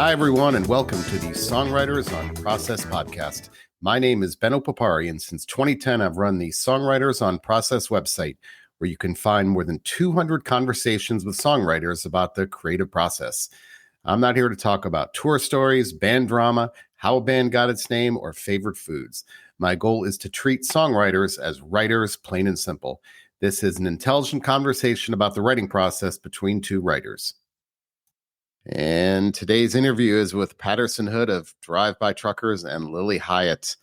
Hi, everyone, and welcome to the Songwriters on Process podcast. My name is Benno Papari, and since 2010, I've run the Songwriters on Process website, where you can find more than 200 conversations with songwriters about the creative process. I'm not here to talk about tour stories, band drama, how a band got its name, or favorite foods. My goal is to treat songwriters as writers, plain and simple. This is an intelligent conversation about the writing process between two writers. And today's interview is with Patterson Hood of Drive-By Truckers and Lilly Hiatt.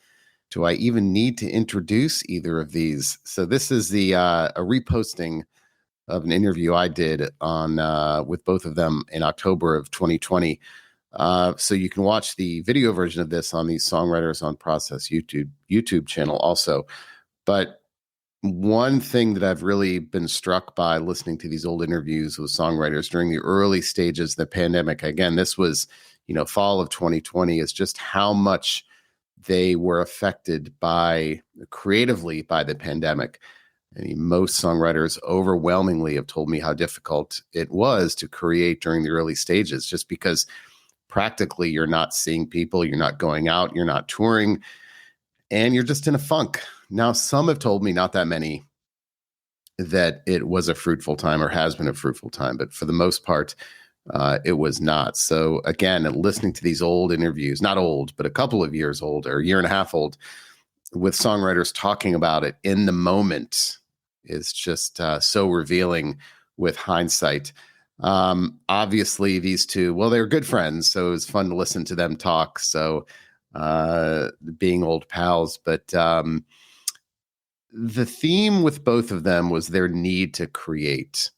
Do I even need to introduce either of these? So this is a reposting of an interview I did on with both of them in October of 2020. So you can watch the video version of this on the Songwriters on Process YouTube channel also. But one thing that I've really been struck by listening to these old interviews with songwriters during the early stages of the pandemic, again, this was, fall of 2020, is just how much they were affected creatively by the pandemic. I mean, most songwriters overwhelmingly have told me how difficult it was to create during the early stages, just because practically you're not seeing people, you're not going out, you're not touring, and you're just in a funk. Now, some have told me, not that many, that it was a fruitful time or has been a fruitful time, but for the most part, it was not. So again, listening to these old interviews, not old, but a couple of years old or a year and a half old, with songwriters talking about it in the moment is just so revealing with hindsight. Obviously, these two, well, they were good friends, so it was fun to listen to them talk. So being old pals, but the theme with both of them was their need to create.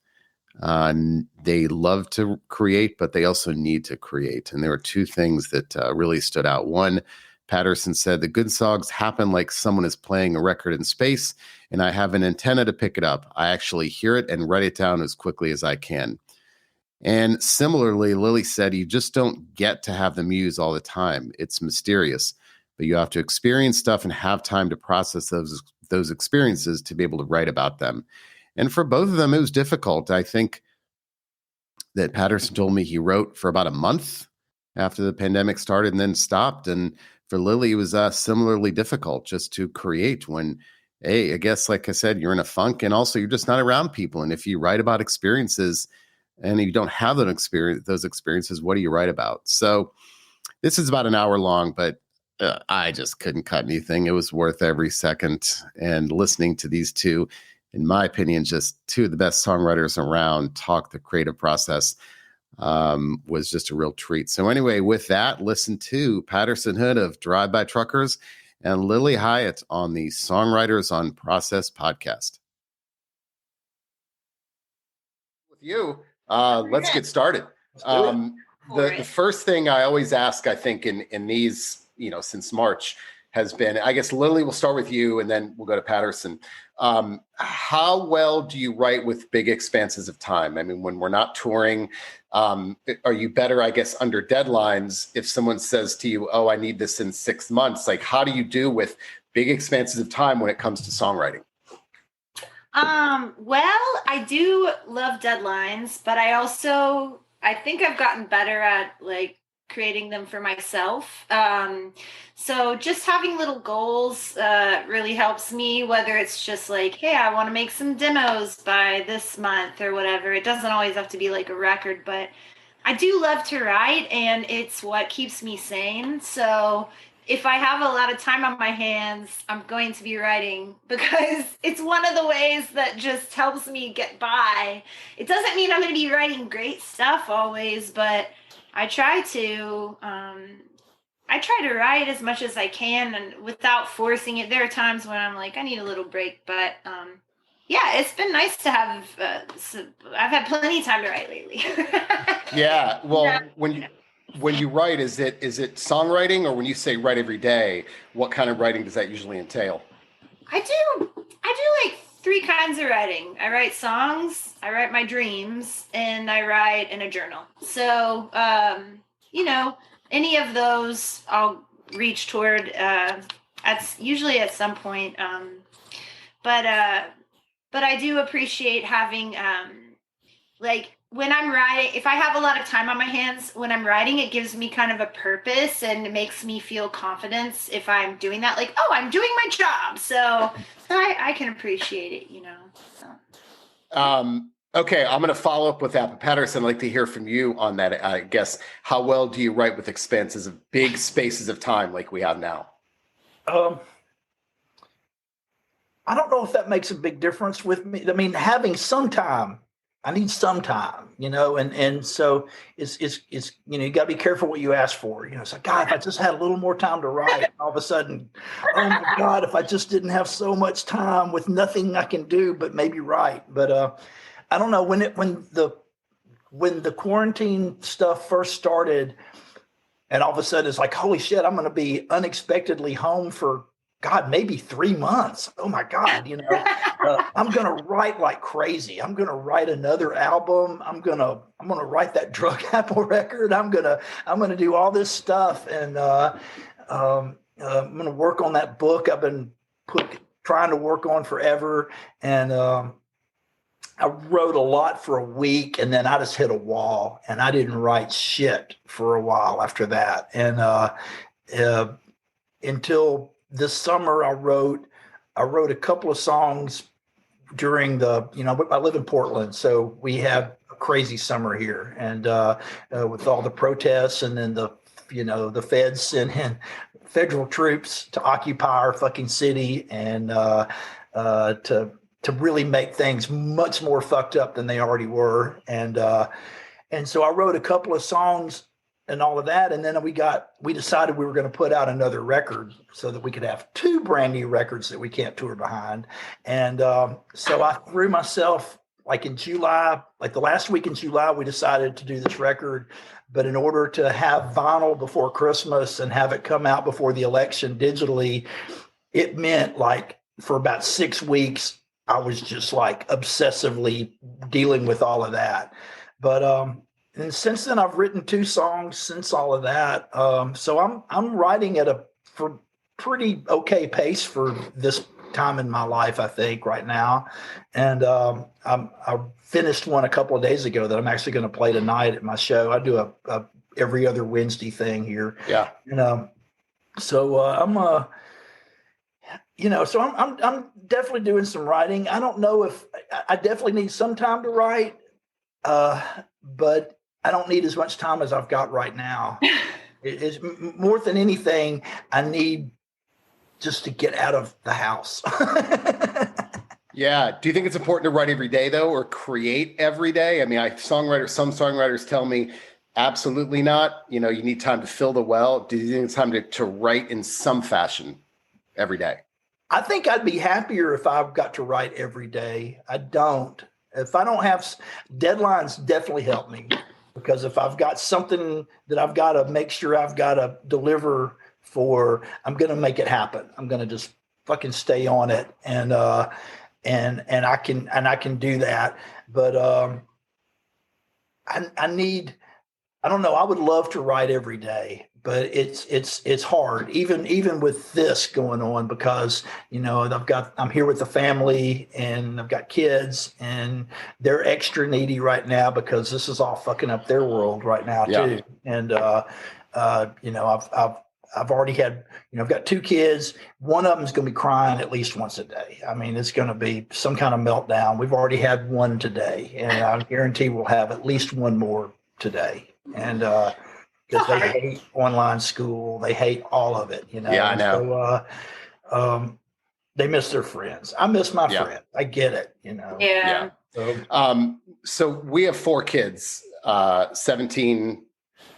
They love to create, but they also need to create. And there were two things that really stood out. One, Patterson said, the good songs happen like someone is playing a record in space, and I have an antenna to pick it up. I actually hear it and write it down as quickly as I can. And similarly, Lilly said, you just don't get to have the muse all the time. It's mysterious, but you have to experience stuff and have time to process those experiences to be able to write about them. And for both of them, it was difficult. I think that Patterson told me he wrote for about a month after the pandemic started and then stopped. And for Lilly, it was similarly difficult just to create when, I guess, like I said, you're in a funk, and also you're just not around people. And if you write about experiences and you don't have those experiences, what do you write about? So this is about an hour long, but I just couldn't cut anything. It was worth every second. And listening to these two, in my opinion, just two of the best songwriters around talk the creative process was just a real treat. So anyway, with that, listen to Patterson Hood of Drive-By Truckers and Lilly Hiatt on the Songwriters on Process podcast. With you, let's get started. The first thing I always ask, I think, in these, since March, has been, I guess, Lilly, we'll start with you, and then we'll go to Patterson. How well do you write with big expanses of time? I mean, when we're not touring, are you better, I guess, under deadlines? If someone says to you, oh, I need this in 6 months, like, how do you do with big expanses of time when it comes to songwriting? Well, I do love deadlines, but I think I've gotten better at creating them for myself. So just having little goals really helps me, whether it's just like, hey, I want to make some demos by this month or whatever. It doesn't always have to be like a record, but I do love to write, and it's what keeps me sane. So if I have a lot of time on my hands, I'm going to be writing, because it's one of the ways that just helps me get by. It doesn't mean I'm going to be writing great stuff always, but I try to write as much as I can and without forcing it. There are times when I'm like, I need a little break, but yeah, it's been nice to have. I've had plenty of time to write lately. Yeah, well, when you write, is it songwriting, or when you say write every day, what kind of writing does that usually entail? I do like 3 kinds of writing. I write songs, I write my dreams, and I write in a journal. So, any of those I'll reach toward usually at some point. But I do appreciate having when I'm writing, if I have a lot of time on my hands, when I'm writing, it gives me kind of a purpose and it makes me feel confidence if I'm doing that. Like, oh, I'm doing my job. So I can appreciate it, So. Okay, I'm going to follow up with that. But Patterson, I'd like to hear from you on that. I guess, how well do you write with expanses of big spaces of time like we have now? I don't know if that makes a big difference with me. I mean, having some time, I need some time, and so it's you got to be careful what you ask for. It's like, God, if I just had a little more time to write, all of a sudden, oh my God, if I just didn't have so much time with nothing I can do but maybe write. But I don't know when the quarantine stuff first started, and all of a sudden it's like, holy shit, I'm going to be unexpectedly home for God, maybe 3 months. Oh my God, I'm going to write like crazy. I'm going to write another album. I'm going to write that Drug Apple record. I'm going to do all this stuff. And I'm going to work on that book I've been trying to work on forever. And I wrote a lot for a week, and then I just hit a wall, and I didn't write shit for a while after that. And until this summer, I wrote a couple of songs during I live in Portland, so we have a crazy summer here, and with all the protests, and then the feds sent in federal troops to occupy our fucking city, and to really make things much more fucked up than they already were, and so I wrote a couple of songs and all of that. And then we decided we were going to put out another record so that we could have 2 brand new records that we can't tour behind. And so I threw myself, like in July, like the last week in July, we decided to do this record. But in order to have vinyl before Christmas and have it come out before the election digitally, it meant like for about 6 weeks, I was just like obsessively dealing with all of that. But and since then, I've written 2 songs since all of that. So I'm writing at a pretty okay pace for this time in my life, I think, right now. And I finished one a couple of days ago that I'm actually going to play tonight at my show. I do a every other Wednesday thing here. Yeah. And so I'm definitely doing some writing. I don't know if I definitely need some time to write, but I don't need as much time as I've got right now. It's more than anything, I need just to get out of the house. Yeah. Do you think it's important to write every day though, or create every day? I mean, some songwriters tell me absolutely not. You need time to fill the well. Do you think it's time to write in some fashion every day? I think I'd be happier if I've got to write every day. I don't. If I don't have deadlines, definitely help me. Because if I've got something that I've got to make sure I've got to deliver for, I'm going to make it happen. I'm going to just fucking stay on it, and I can do that. But I need. I don't know. I would love to write every day, but it's hard, even with this going on, because I'm here with the family, and I've got kids, and they're extra needy right now because this is all fucking up their world right now too. And I've already had, I've got 2 kids. One of them's going to be crying at least once a day. I mean, it's going to be some kind of meltdown. We've already had one today, and I guarantee we'll have at least one more today. And because they hate online school, they hate all of it, Yeah, I know. So they miss their friends. I miss my friends. I get it, Yeah. So we have 4 kids, 17,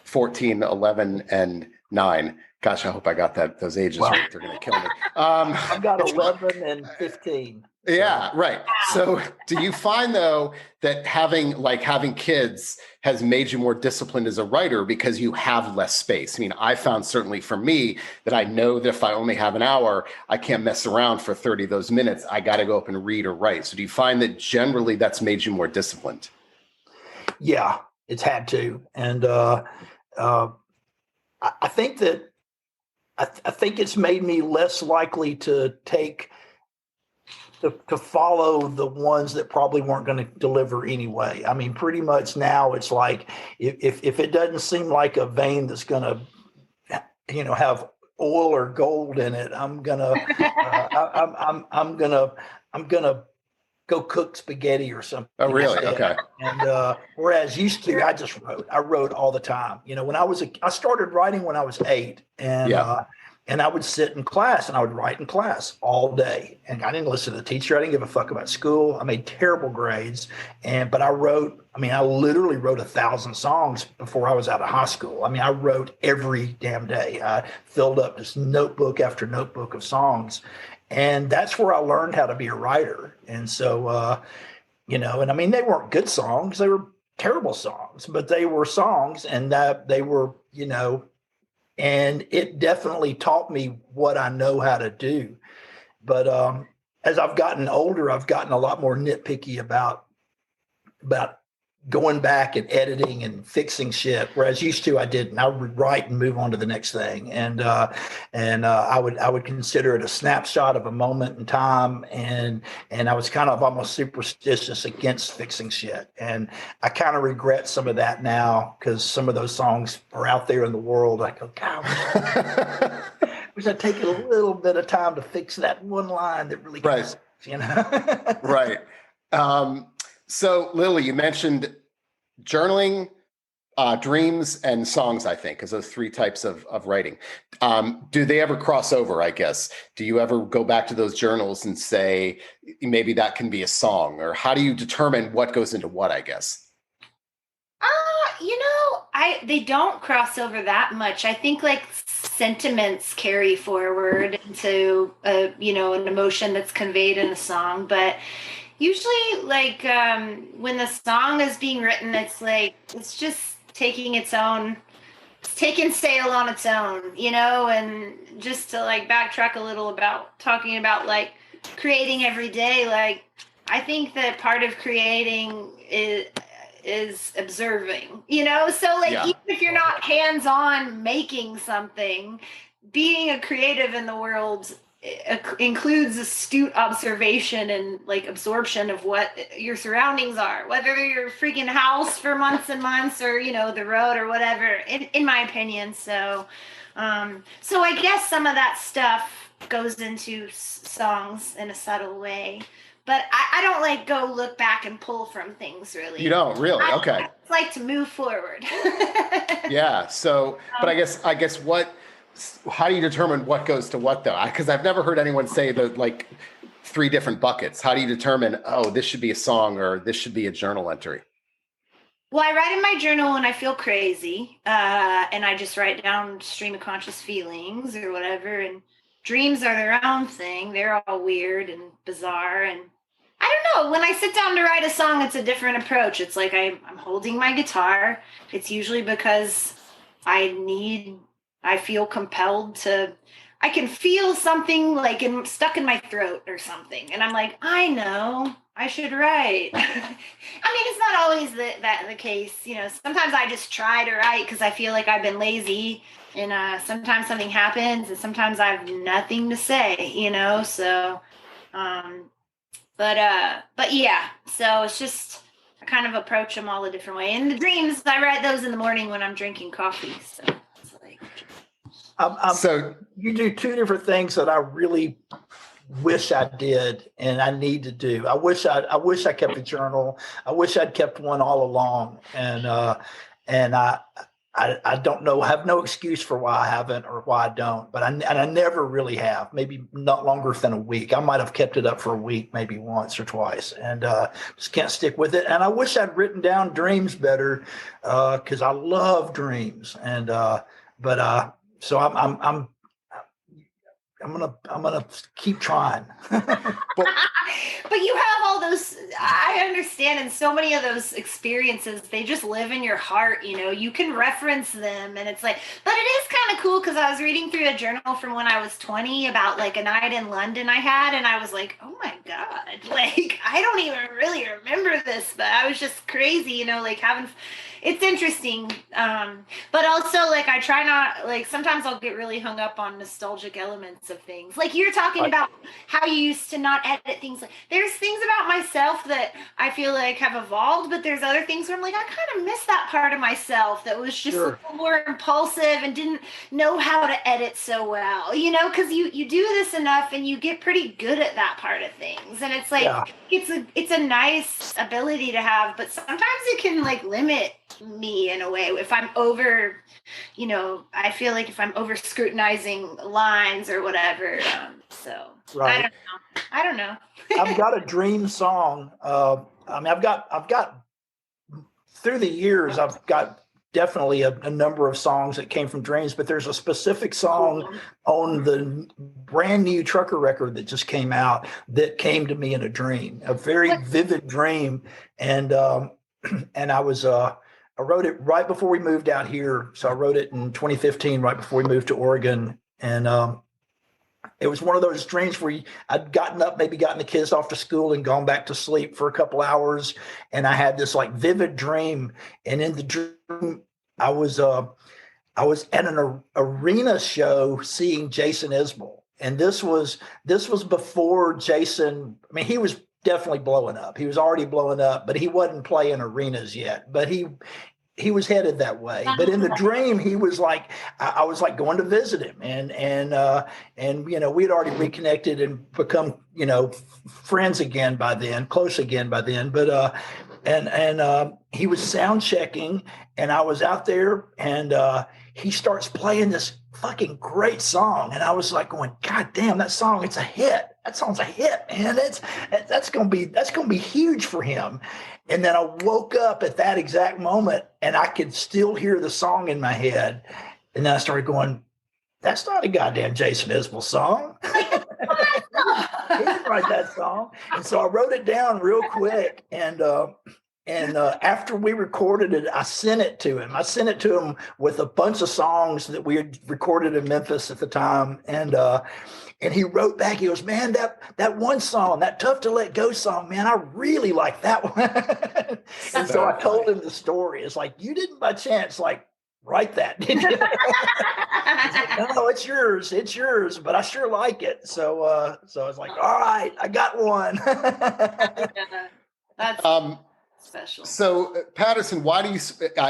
14, 11, and 9. Gosh, I hope I got those ages right. They're going to kill me. I've got 11 and 15. So. Yeah, right. So do you find, though, that having kids has made you more disciplined as a writer because you have less space? I mean, I found certainly for me that I know that if I only have an hour, I can't mess around for 30 of those minutes. I got to go up and read or write. So do you find that generally that's made you more disciplined? Yeah, it's had to. And I think that I think it's made me less likely to take to follow the ones that probably weren't going to deliver anyway. I mean, pretty much now it's like if it doesn't seem like a vein that's going to, have oil or gold in it, I'm gonna go cook spaghetti or something. Oh, really? Instead. Okay. And whereas used to, I wrote all the time. When I started writing when I was 8, and I would sit in class and I would write in class all day. And I didn't listen to the teacher. I didn't give a fuck about school. I made terrible grades. But I literally wrote 1,000 songs before I was out of high school. I wrote every damn day. I filled up this notebook after notebook of songs. And that's where I learned how to be a writer. And so, they weren't good songs. They were terrible songs, but they were songs, and they were, and it definitely taught me what I know how to do. But as I've gotten older, I've gotten a lot more nitpicky about going back and editing and fixing shit. Whereas used to, I didn't. I would write and move on to the next thing. And I would consider it a snapshot of a moment in time. And I was kind of almost superstitious against fixing shit. And I kind of regret some of that now, because some of those songs are out there in the world. I go, God, wish I'd taken a little bit of time to fix that one line that really counts, Right. So, Lilly, you mentioned journaling, dreams, and songs, I think, as those 3 types of writing. Do they ever cross over, I guess? Do you ever go back to those journals and say, maybe that can be a song? Or how do you determine what goes into what, I guess? They don't cross over that much. I think like sentiments carry forward into, an emotion that's conveyed in a song. But usually, like, when the song is being written, it's just taking sail on its own, and just to like backtrack a little about talking about like creating every day. Like, I think that part of creating is observing, so like, even if you're not hands-on making something, being a creative in the world includes astute observation and like absorption of what your surroundings are, whether your freaking house for months and months or the road or whatever, in my opinion. So I guess some of that stuff goes into songs in a subtle way, but I don't like go look back and pull from things, really. You don't really? Okay. I like to move forward. Yeah. So, but I guess how do you determine what goes to what, though? Because I've never heard anyone say the like 3 different buckets. How do you determine, this should be a song or this should be a journal entry? Well, I write in my journal when I feel crazy, and I just write down stream of conscious feelings or whatever. And dreams are their own thing. They're all weird and bizarre. And I don't know, when I sit down to write a song, it's a different approach. It's like I'm holding my guitar. It's usually because I feel compelled to, I can feel something like stuck in my throat or something. And I'm like, I know, I should write. It's not always the case. Sometimes I just try to write because I feel like I've been lazy, and sometimes something happens and sometimes I have nothing to say, so, but yeah, so it's just, I kind of approach them all a different way. And the dreams, I write those in the morning when I'm drinking coffee. So it's like, so you do 2 different things that I really wish I did and I need to do. I wish I kept a journal. I wish I'd kept one all along. And I don't know, have no excuse for why I haven't or why I don't, but I never really have, maybe not longer than a week. I might've kept it up for a week, maybe once or twice, and just can't stick with it. And I wish I'd written down dreams better, cause I love dreams. And, so I'm gonna keep trying. But you have all those, I understand, and so many of those experiences, they just live in your heart. You can reference them, and it's like, but it is kind kind of cool because I was reading through a journal from when I was 20 about like a night in London I had, and I was like, oh my God, like I don't even really remember this, but I was just crazy, you know, like having, it's interesting. But also like I try not, like sometimes I'll get really hung up on nostalgic elements of things. Like you're talking about how you used to not edit things. Like there's things about myself that I feel like have evolved, but there's other things where I'm like, I kind of miss that part of myself that was just a little more impulsive and didn't know how to edit so well, you know, because you do this enough and you get pretty good at that part of things. And it's like, it's a nice ability to have, but sometimes it can like limit me in a way if I'm over, you know, I feel like if I'm over scrutinizing lines or whatever. I don't know. I've got a dream song. I mean, I've got through the years, I've got definitely a number of songs that came from dreams, but there's a specific song on the brand new Trucker record that just came out that came to me in a dream, a very vivid dream. And I wrote it right before we moved out here. So I wrote it in 2015, right before we moved to Oregon. And it was one of those dreams where I'd gotten up, maybe gotten the kids off to school and gone back to sleep for a couple hours. And I had this like vivid dream. And in the dream, I was at an arena show seeing Jason Isbell. And this was before Jason, I mean, he was definitely blowing up. He was already blowing up, but he wasn't playing arenas yet. But he was headed that way. But in the dream, he was like, I was like going to visit him, and you know, we had already reconnected and become, you know, friends again by then, close again by then. But he was sound checking, and I was out there, and he starts playing this fucking great song, and I was like going, God damn, that song, it's a hit. That song's a hit, man. That's gonna be huge for him. And then I woke up at that exact moment, and I could still hear the song in my head. And then I started going, that's not a goddamn Jason Isbell song. He didn't write that song. And so I wrote it down real quick. And after we recorded it, I sent it to him. I sent it to him with a bunch of songs that we had recorded in Memphis at the time. And he wrote back, he goes, man, that one song, that Tough to Let Go song, man, I really like that one. And so I told him the story. It's like, you didn't by chance like write that, did you? He's like, no, it's yours, but I sure like it. So I was like, all right, I got one. That's special. So Patterson, why do you,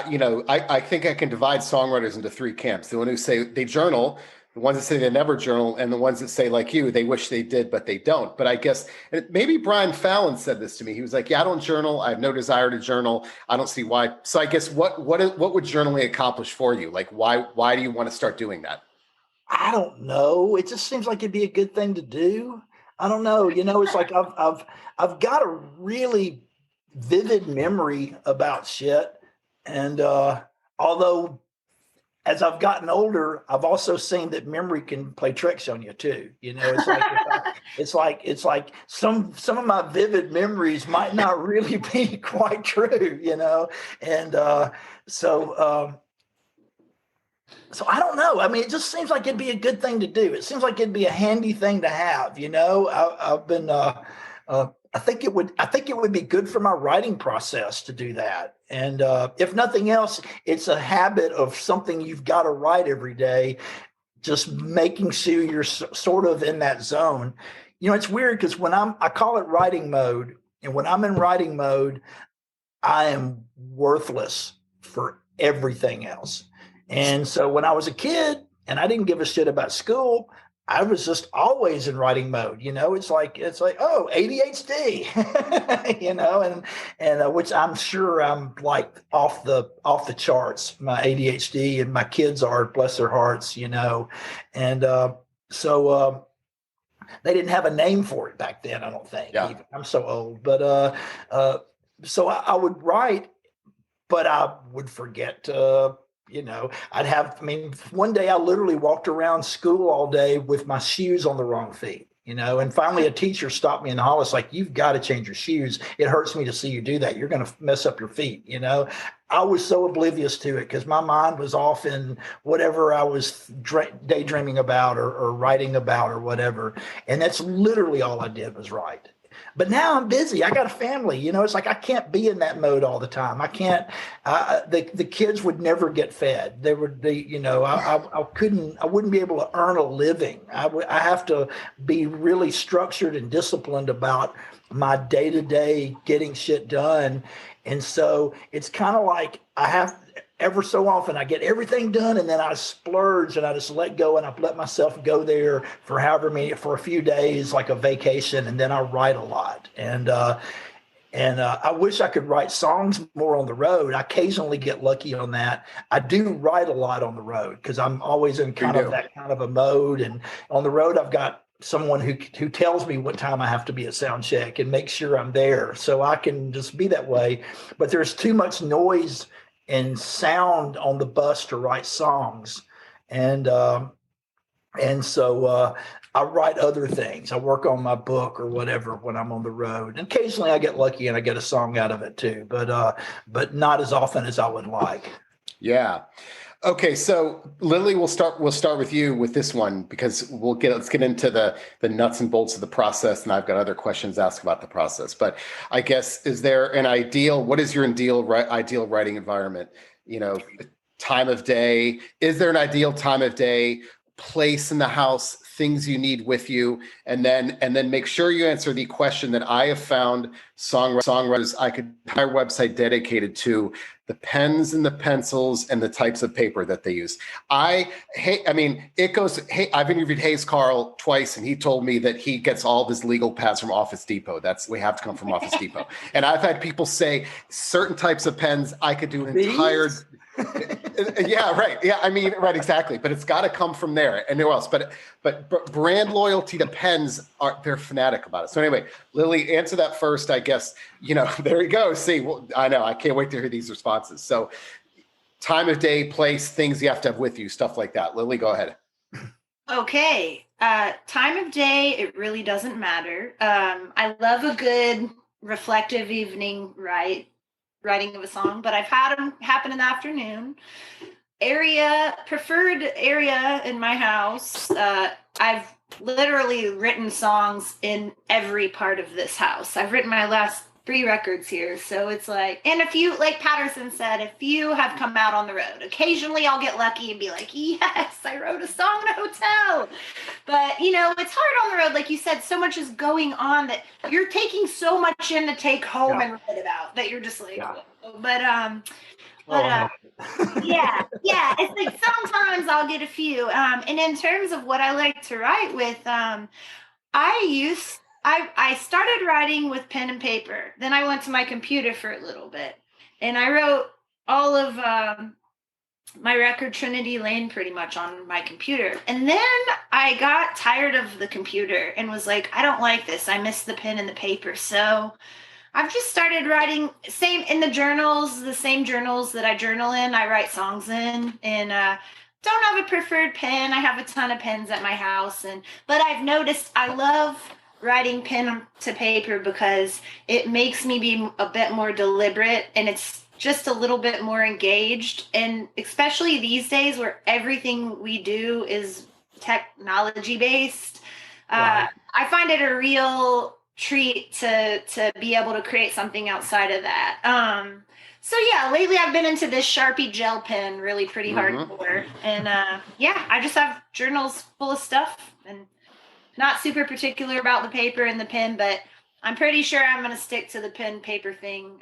you know, I think I can divide songwriters into three camps. The one who say they journal, the ones that say they never journal, and the ones that say, like you, they wish they did, but they don't. But I guess maybe Brian Fallon said this to me. He was like, yeah, I don't journal. I have no desire to journal. I don't see why. So I guess what would journaling accomplish for you? Like, why do you want to start doing that? I don't know. It just seems like it'd be a good thing to do. I don't know. You know, it's like I've got a really vivid memory about shit. And although as I've gotten older, I've also seen that memory can play tricks on you too. You know, it's like some of my vivid memories might not really be quite true, you know? And so I don't know. I mean, it just seems like it'd be a good thing to do. It seems like it'd be a handy thing to have, you know? I've been, I think it would be good for my writing process to do that. And if nothing else, it's a habit of something you've got to write every day, just making sure you're sort of in that zone. You know, it's weird because I call it writing mode. And when I'm in writing mode, I am worthless for everything else. And so when I was a kid and I didn't give a shit about school, I was just always in writing mode, you know. It's like, oh, ADHD, you know, and which I'm sure I'm like off the charts. My ADHD and my kids are, bless their hearts, you know, and so they didn't have a name for it back then. I don't think. Yeah. Even. I'm so old, but so I would write, but I would forget to. You know, one day I literally walked around school all day with my shoes on the wrong feet. And finally a teacher stopped me in the hall. It's like, you've got to change your shoes. It hurts me to see you do that. You're going to mess up your feet. I was so oblivious to it because my mind was off in whatever I was daydreaming about or writing about or whatever. And that's literally all I did was write. But now I'm busy. I got a family. It's like I can't be in that mode all the time. I can't. The kids would never get fed. They would. I couldn't. I wouldn't be able to earn a living. I have to be really structured and disciplined about my day-to-day getting shit done. And so it's kind of like I have ever so often I get everything done and then I splurge and I just let go and I let myself go there for for a few days, like a vacation, and then I write a lot. And I wish I could write songs more on the road. I occasionally get lucky on that. I do write a lot on the road because I'm always in kind of that kind of a mode. And on the road, I've got someone who tells me what time I have to be at sound check and make sure I'm there, so I can just be that way. But there's too much noise and sound on the bus to write songs. And so I write other things. I work on my book or whatever when I'm on the road. And occasionally I get lucky and I get a song out of it too, but not as often as I would like. Yeah. Okay, so Lilly, we'll start with you with this one because let's get into the nuts and bolts of the process, and I've got other questions to ask about the process. But I guess, what is your ideal writing environment? Time of day. Is there an ideal time of day, place in the house, things you need with you, and then make sure you answer the question that I have found songwriters. I could entire website dedicated to the pens and the pencils and the types of paper that they use. I've interviewed Hayes Carl twice, and he told me that he gets all of his legal pads from Office Depot. We have to come from Office Depot. And I've had people say certain types of pens, I could do an entire... Yeah, right. Yeah, right, exactly. But it's got to come from there and nowhere else. But brand loyalty to pens, they're fanatic about it. So anyway, Lilly, answer that first, I guess. There you go. See, I know. I can't wait to hear these responses. So time of day, place, things you have to have with you, stuff like that. Lilly, go ahead. Okay. Time of day, it really doesn't matter. I love a good reflective evening, writing of a song, but I've had them happen in the afternoon. Preferred area in my house. I've literally written songs in every part of this house. I've written my last 3 records here. So it's like, and if you, like Patterson said, if you have come out on the road, occasionally I'll get lucky and be like, yes, I wrote a song in a hotel. But, it's hard on the road. Like you said, so much is going on that you're taking so much in to take home and write about that you're just like, yeah, it's like sometimes I'll get a few. And in terms of what I like to write with, I started writing with pen and paper. Then I went to my computer for a little bit, and I wrote all of my record Trinity Lane pretty much on my computer. And then I got tired of the computer and was like, I don't like this. I miss the pen and the paper. So I've just started writing the same journals that I journal in, I write songs in, and don't have a preferred pen. I have a ton of pens at my house, but I've noticed I love writing pen to paper because it makes me be a bit more deliberate, and it's just a little bit more engaged. And especially these days where everything we do is technology based, I find it a real treat to be able to create something outside of that. So yeah, lately I've been into this Sharpie gel pen, really pretty hardcore. And I just have journals full of stuff and not super particular about the paper and the pen, but I'm pretty sure I'm going to stick to the pen paper thing.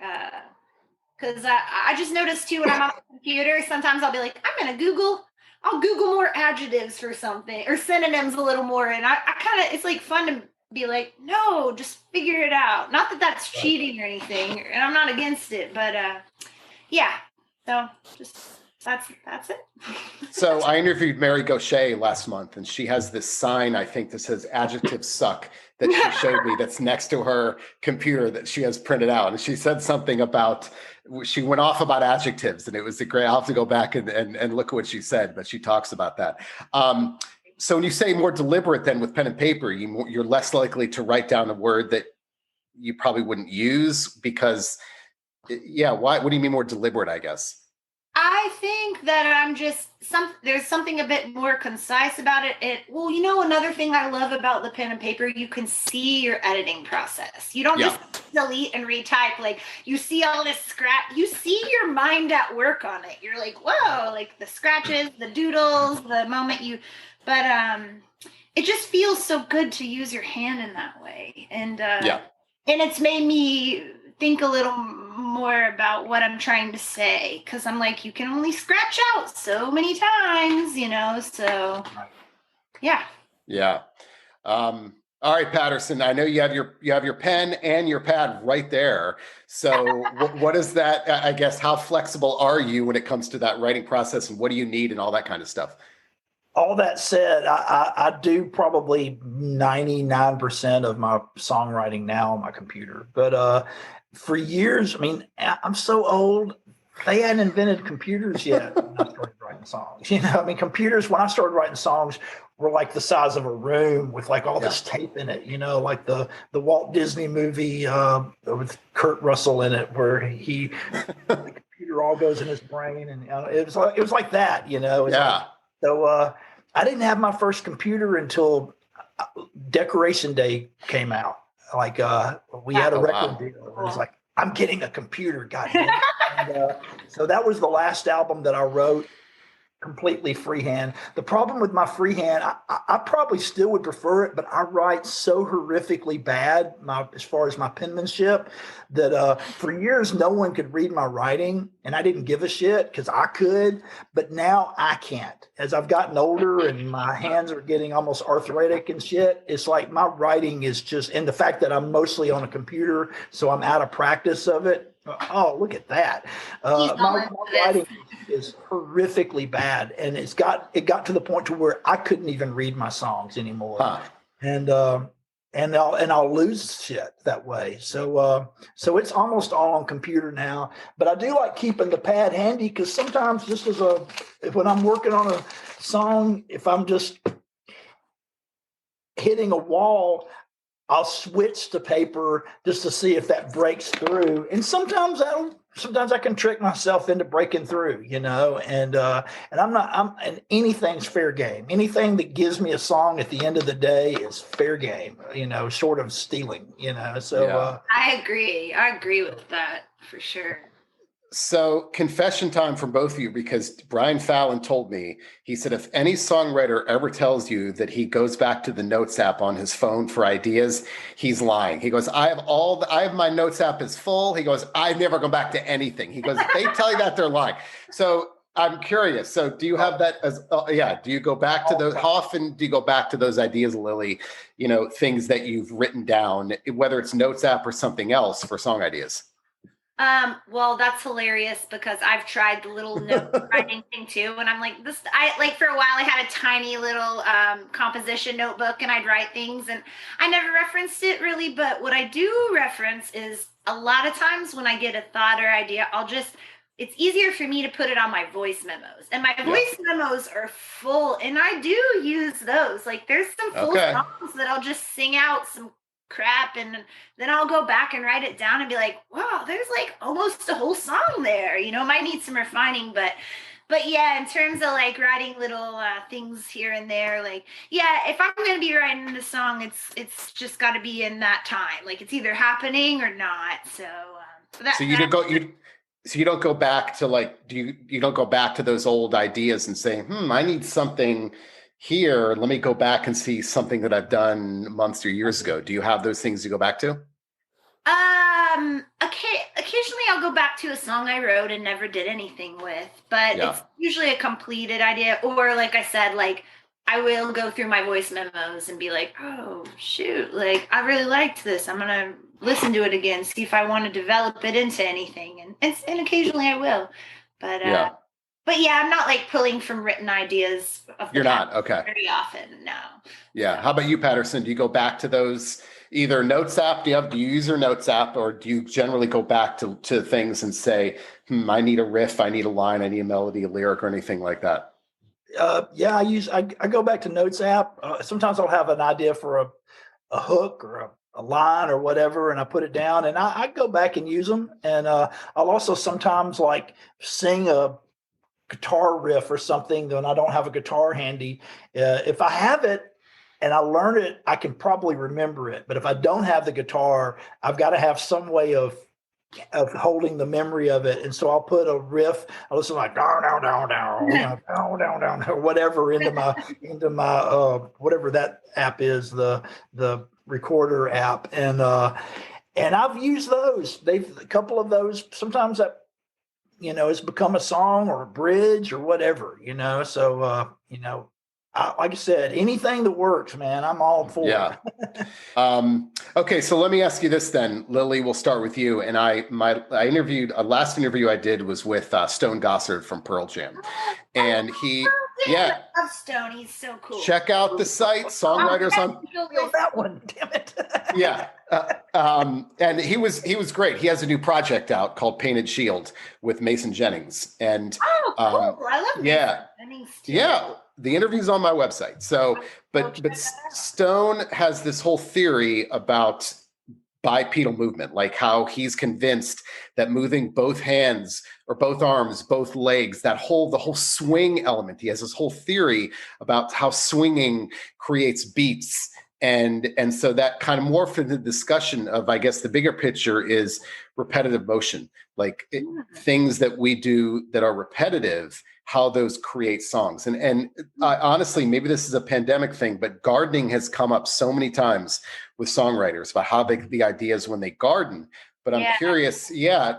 Cause I just noticed too, when I'm on the computer, sometimes I'll be like, I'll Google more adjectives for something or synonyms a little more. And I kind of, it's like fun to be like, no, just figure it out. Not that that's cheating or anything, and I'm not against it, but so just that's it. So I interviewed Mary Gaucher last month, and she has this sign, I think, that says adjectives suck, that she showed me, that's next to her computer that she has printed out. And she said something about, she went off about adjectives, and it was a great, I'll have to go back and look at what she said, but she talks about that. So when you say more deliberate than with pen and paper, you're less likely to write down a word that you probably wouldn't use because, yeah. Why? What do you mean more deliberate? I guess. I think that I'm just there's something a bit more concise about it. Well, another thing I love about the pen and paper, you can see your editing process. You don't just delete and retype. Like you see all this scratch, you see your mind at work on it. You're like, whoa, like the scratches, the doodles, the moment but it just feels so good to use your hand in that way. And it's made me think a little more about what I'm trying to say, because I'm like, you can only scratch out so many times, so yeah. All right, Patterson, I know you have your pen and your pad right there, so what is that? I guess, how flexible are you when it comes to that writing process, and what do you need and all that kind of stuff? All that said, I do probably 99% of my songwriting now on my computer. But for years, I mean, I'm so old, they hadn't invented computers yet when I started writing songs. I mean, computers, when I started writing songs, were like the size of a room with like all this tape in it, like the Walt Disney movie with Kurt Russell in it, where the computer all goes in his brain. And it was like that, So I didn't have my first computer until Decoration Day came out. Like we had a record deal. It was like, I'm getting a computer, goddamn. And so that was the last album that I wrote completely freehand. The problem with my freehand, I probably still would prefer it, but I write so horrifically bad as far as my penmanship that for years no one could read my writing, and I didn't give a shit because I could, but now I can't. As I've gotten older and my hands are getting almost arthritic and shit, it's like my writing is just, and the fact that I'm mostly on a computer, so I'm out of practice of it. Oh, look at that. My writing is horrifically bad, and it got to the point to where I couldn't even read my songs anymore. And I'll lose shit that way. So it's almost all on computer now, but I do like keeping the pad handy, because sometimes just when I'm working on a song, if I'm just hitting a wall, I'll switch to paper just to see if that breaks through. And sometimes I can trick myself into breaking through, and and anything's fair game. Anything that gives me a song at the end of the day is fair game, short of stealing, so. I agree with that for sure. So confession time from both of you, because Brian Fallon told me, he said, if any songwriter ever tells you that he goes back to the notes app on his phone for ideas, he's lying. He goes, I have my notes app is full. He goes, I've never gone back to anything. He goes, if they tell you that, they're lying. So I'm curious. So do you have that do you go back to those? How often do you go back to those ideas, Lilly, things that you've written down, whether it's notes app or something else, for song ideas? Well, that's hilarious, because I've tried the little note writing thing too. And I'm like, for a while I had a tiny little, composition notebook, and I'd write things, and I never referenced it really. But what I do reference is, a lot of times when I get a thought or idea, it's easier for me to put it on my voice memos, and my voice memos are full, and I do use those. Like there's some full songs that I'll just sing out some crap, and then I'll go back and write it down and be like, wow, there's like almost a whole song there, might need some refining, but yeah, in terms of like writing little things here and there, like, if I'm going to be writing the song, it's just got to be in that time. Like it's either happening or not. So you don't go back to like, you don't go back to those old ideas and say, I need something here, let me go back and see something that I've done months or years ago. Do you have those things to go back to? Occasionally I'll go back to a song I wrote and never did anything with, but it's usually a completed idea. Or like I said, like I will go through my voice memos and be like, oh shoot, like I really liked this. I'm going to listen to it again, see if I want to develop it into anything. And occasionally I will, but I'm not like pulling from written ideas. You're not, okay. Very often, no. Yeah. How about you, Patterson? Do you go back to those, either notes app? Do you use your notes app, or do you generally go back to things and say, I need a riff, I need a line, I need a melody, a lyric, or anything like that? Yeah, I go back to Notes app. Sometimes I'll have an idea for a hook or a line or whatever, and I put it down, and I go back and use them. And I'll also sometimes like sing a guitar riff or something when I don't have a guitar handy. If I have it and I learn it, I can probably remember it. But if I don't have the guitar, I've got to have some way of holding the memory of it. And so I'll put a riff, I'll listen like down, down, down, down, down, down, down, or whatever into my whatever that app is, the recorder app. And I've used those. A couple of those, sometimes that, it's become a song or a bridge or whatever, So like I said, anything that works, man, I'm all for. Yeah. Okay, so let me ask you this then, Lilly. We'll start with you. And I interviewed, last interview I did was with Stone Gossard from Pearl Jam, and he, I love Stone. He's so cool. Check out the site, Songwriters on. That one, damn it. Yeah. And he was great. He has a new project out called Painted Shield with Mason Jennings, and cool. I love Mason Jennings too. Yeah. The interview's on my website. So, but Stone has this whole theory about bipedal movement, like how he's convinced that moving both hands or both arms, both legs, the whole swing element. He has this whole theory about how swinging creates beats. And so that kind of morphed into the discussion of, I guess, the bigger picture is repetitive motion, like things that we do that are repetitive, how those create songs. And honestly, maybe this is a pandemic thing, but gardening has come up so many times with songwriters about how the ideas when they garden. But I'm curious,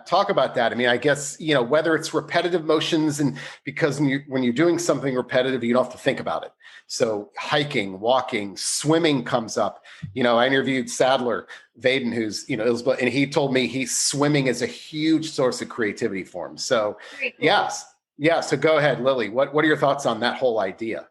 talk about that. I mean, I guess, whether it's repetitive motions, and because when you're doing something repetitive, you don't have to think about it. So hiking, walking, swimming comes up. I interviewed Sadler Vaden, who's, and he told me swimming is a huge source of creativity for him. So cool. Yes. Yeah. So go ahead, Lilly. What are your thoughts on that whole idea?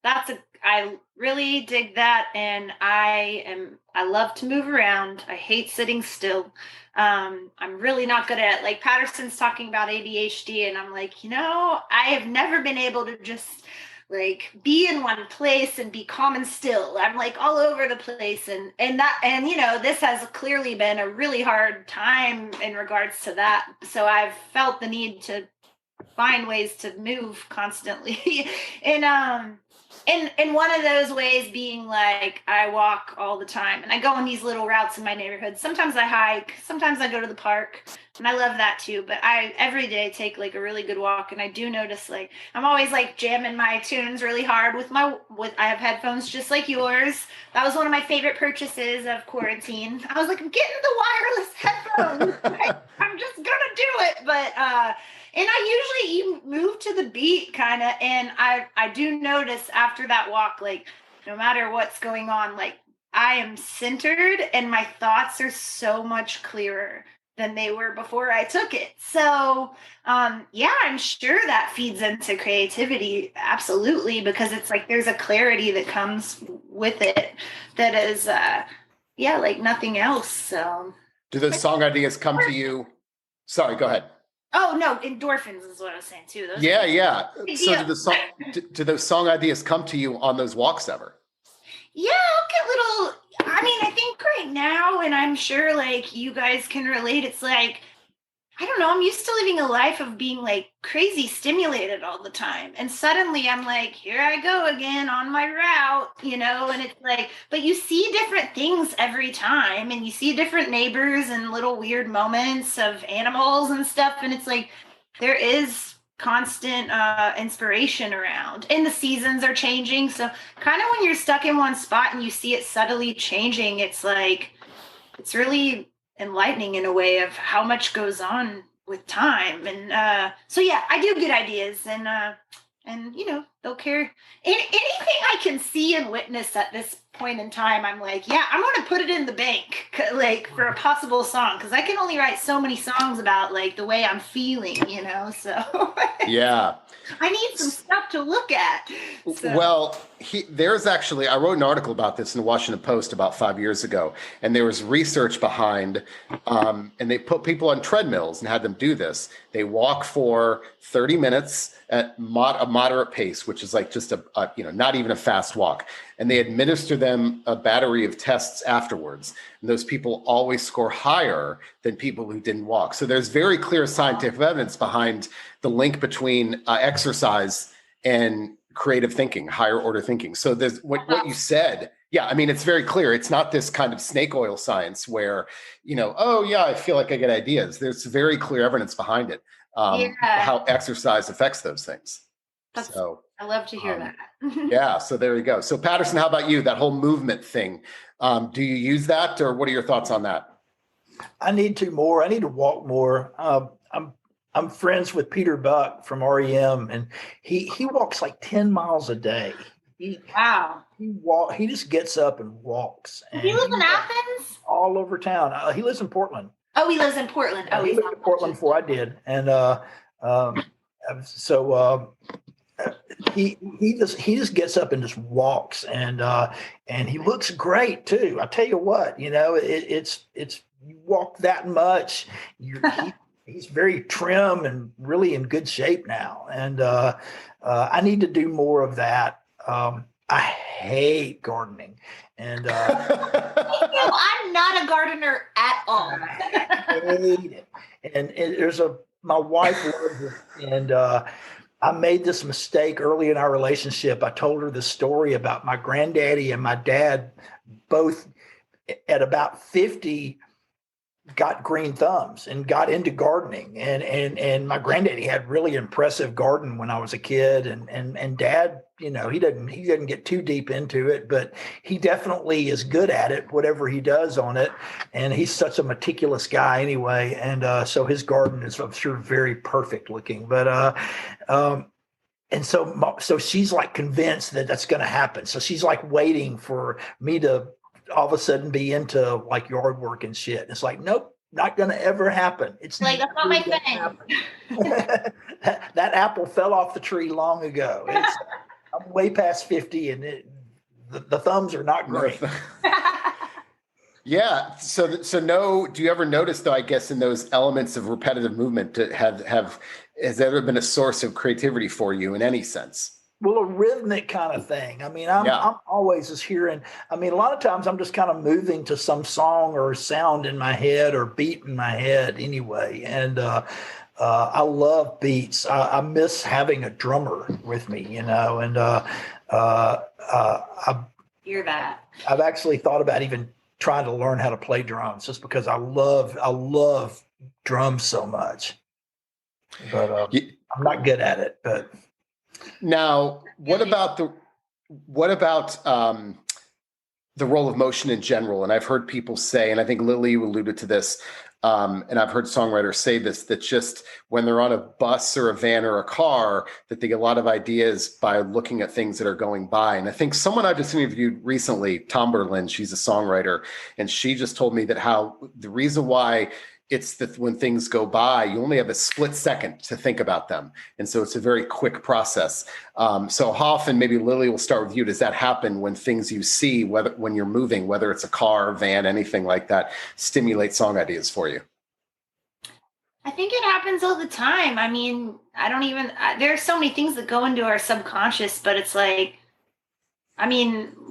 I really dig that. And I love to move around. I hate sitting still. I'm really not good at, like, Patterson's talking about ADHD, and I'm like, I have never been able to just like be in one place and be calm and still. I'm like all over the place. And this has clearly been a really hard time in regards to that. So I've felt the need to find ways to move constantly. And one of those ways being like, I walk all the time and I go on these little routes in my neighborhood. Sometimes I hike, sometimes I go to the park, and I love that too. But I every day take like a really good walk, and I do notice like I'm always like jamming my tunes really hard I have headphones just like yours. That was one of my favorite purchases of quarantine. I was like, I'm getting the wireless headphones. I'm just gonna do it. But and I usually even move to the beat kind of. And I do notice after that walk, like no matter what's going on, like I am centered and my thoughts are so much clearer than they were before I took it. So I'm sure that feeds into creativity. Absolutely. Because it's like there's a clarity that comes with it that is, like nothing else. So do those song ideas come to you? Sorry, go ahead. Oh, no, endorphins is what I was saying too. Those So do those song ideas come to you on those walks ever? Yeah, I'll get I think right now, and I'm sure like you guys can relate, it's like, I don't know, I'm used to living a life of being like crazy stimulated all the time. And suddenly I'm like, here I go again on my route, and it's like, but you see different things every time, and you see different neighbors and little weird moments of animals and stuff. And it's like, there is constant inspiration around, and the seasons are changing. So kind of when you're stuck in one spot and you see it subtly changing, it's like, it's really enlightening in a way of how much goes on with time. And I do get ideas, and they'll care anything I can see and witness at this point in time, I'm like, yeah, I'm going to put it in the bank, like for a possible song. Cause I can only write so many songs about like the way I'm feeling, so Yeah. I need some stuff to look at. So. Well, there's actually, I wrote an article about this in the Washington Post about 5 years ago, and there was research behind, and they put people on treadmills and had them do this. They walk for 30 minutes at a moderate pace, which is like just not even a fast walk. And they administer them a battery of tests afterwards. And those people always score higher than people who didn't walk. So there's very clear scientific evidence behind the link between exercise and creative thinking, higher order thinking. So there's what you said. Yeah, I mean, it's very clear. It's not this kind of snake oil science where, oh yeah, I feel like I get ideas. There's very clear evidence behind it, how exercise affects those things. I love to hear that. Yeah, so there you go. So Patterson, how about you? That whole movement thing. Do you use that, or what are your thoughts on that? I need to walk more. I'm friends with Peter Buck from REM, and he walks like 10 miles a day. Wow. He just gets up and walks. And he lives in Athens? All over town. He lives in Portland. Oh, he lives in Portland. Oh, he lived in Portland before I did. And he just gets up and just walks, and he looks great too. I tell you what, it's you walk that much, he's very trim and really in good shape now. And I need to do more of that. I hate gardening, and I'm not a gardener at all. I hate it. And my wife loves it, and I made this mistake early in our relationship. I told her the story about my granddaddy and my dad both at about 50 got green thumbs and got into gardening. And my granddaddy had really impressive garden when I was a kid. And dad, he doesn't get too deep into it, but he definitely is good at it, whatever he does on it. And he's such a meticulous guy anyway. And so his garden is, I'm sure, very perfect looking. But and so she's like convinced that that's going to happen. So she's like waiting for me to all of a sudden be into like yard work and shit. And it's like, nope, not going to ever happen. It's like, that's not my thing. That apple fell off the tree long ago. I'm way past 50, and the thumbs are not great. Yeah. So no, do you ever notice though, I guess, in those elements of repetitive movement has there ever been a source of creativity for you in any sense? Well, a rhythmic kind of thing. I mean, I'm always just hearing, a lot of times I'm just kind of moving to some song or sound in my head or beat in my head anyway. And I love beats. I miss having a drummer with me, and I hear that. I've actually thought about even trying to learn how to play drums just because I love drums so much. But I'm not good at it, but. Now, what about the role of motion in general? And I've heard people say, and I think Lilly alluded to this, and I've heard songwriters say this, that just when they're on a bus or a van or a car, that they get a lot of ideas by looking at things that are going by. And I think someone I've just interviewed recently, Tom Berlin, she's a songwriter, and she just told me that how the reason why it's that when things go by, you only have a split second to think about them. And so it's a very quick process. So how often, maybe Lilly, will start with you, does that happen when things you see, when you're moving, whether it's a car, van, anything like that, stimulate song ideas for you? I think it happens all the time. There are so many things that go into our subconscious, but it's like,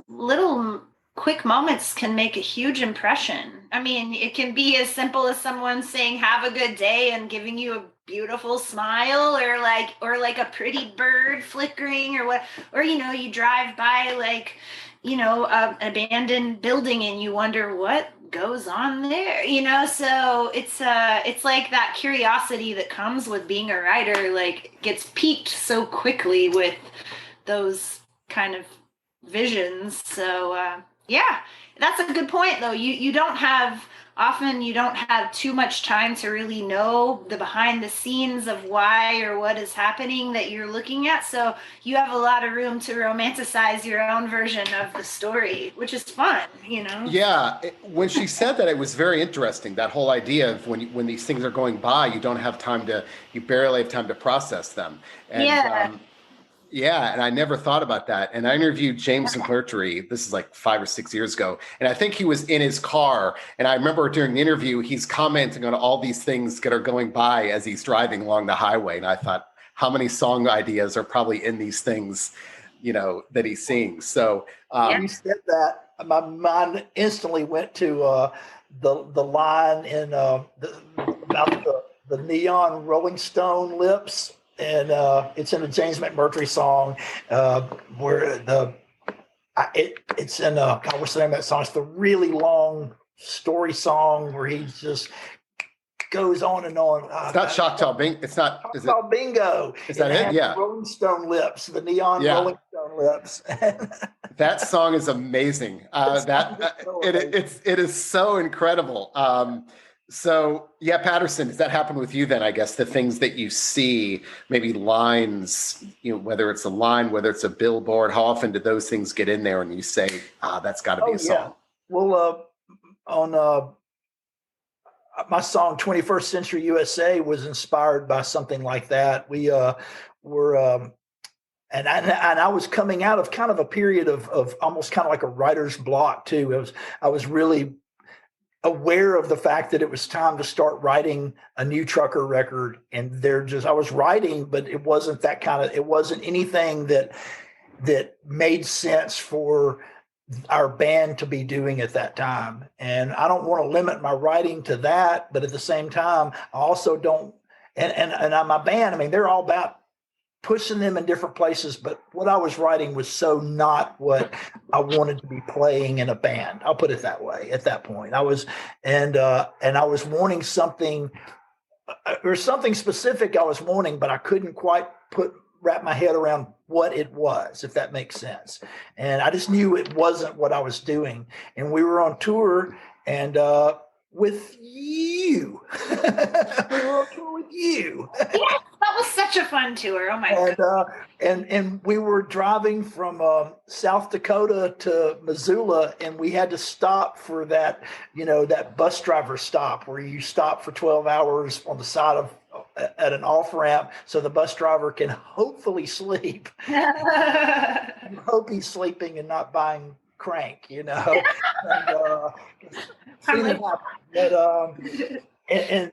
little quick moments can make a huge impression. It can be as simple as someone saying, have a good day, and giving you a beautiful smile, or like a pretty bird flickering, or you drive by an abandoned building and you wonder what goes on there, so it's like that curiosity that comes with being a writer, gets piqued so quickly with those kind of visions. So yeah, that's a good point though. You don't have often you don't have too much time to really know the behind the scenes of why or what is happening that you're looking at. So you have a lot of room to romanticize your own version of the story, which is fun, you know? Yeah, when she said that, it was very interesting. That whole idea of when these things are going by, you barely have time to process them. And Yeah. yeah, and I never thought about that. And I interviewed James McMurtry. This is like 5 or 6 years ago, and I think he was in his car. And I remember during the interview, he's commenting on all these things that are going by as he's driving along the highway. And I thought, how many song ideas are probably in these things, that he's seeing? So You said that, my mind instantly went to the line in about the neon Rolling Stone lips, and it's in a James McMurtry song where it's in God, what's the name of that song? It's the really long story song where he just goes on and on. it's not Choctaw Bing. It's not. Is it? Choctaw Bingo. Is that it? Yeah. Rolling Stone lips, the neon Rolling Stone lips. That song is amazing. It is so incredible. So yeah, Patterson, does that happen with you then? I guess the things that you see, maybe lines, whether it's a line, whether it's a billboard, how often do those things get in there and you say, that's got to be a song? Yeah. Well, on my song 21st Century USA was inspired by something like that. We were and I was coming out of kind of a period of almost kind of like a writer's block too. I was really aware of the fact that it was time to start writing a new trucker record, and I was writing, but it wasn't it wasn't anything that made sense for our band to be doing at that time. And I don't want to limit my writing to that, but at the same time, I also don't, and my band, I mean, they're all about pushing them in different places, but what I was writing was so not what I wanted to be playing in a band. I'll put it that way. At that point, I was wanting something, or something specific I was wanting, but I couldn't quite wrap my head around what it was, if that makes sense. And I just knew it wasn't what I was doing. And we were on tour, and with you. We were on tour with you. Yeah, that was such a fun tour. Oh my God. And we were driving from South Dakota to Missoula, and we had to stop for that, that bus driver stop where you stop for 12 hours on the side of at an off ramp so the bus driver can hopefully sleep. Hope he's sleeping and not buying crank, and,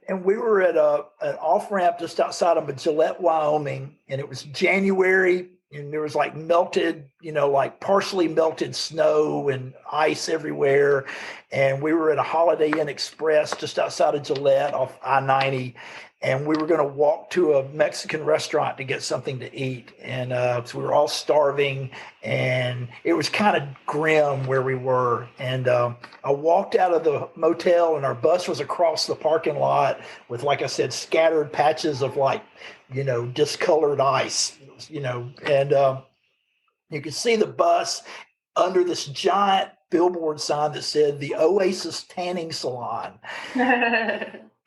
and we were at an off ramp just outside of Gillette, Wyoming, and it was January, and there was like melted, like partially melted snow and ice everywhere. And we were at a Holiday Inn Express just outside of Gillette off I-90. And we were going to walk to a Mexican restaurant to get something to eat. And so we were all starving, and it was kind of grim where we were. And I walked out of the motel, and our bus was across the parking lot with, like I said, scattered patches of discolored ice, and you could see the bus under this giant billboard sign that said the Oasis Tanning Salon.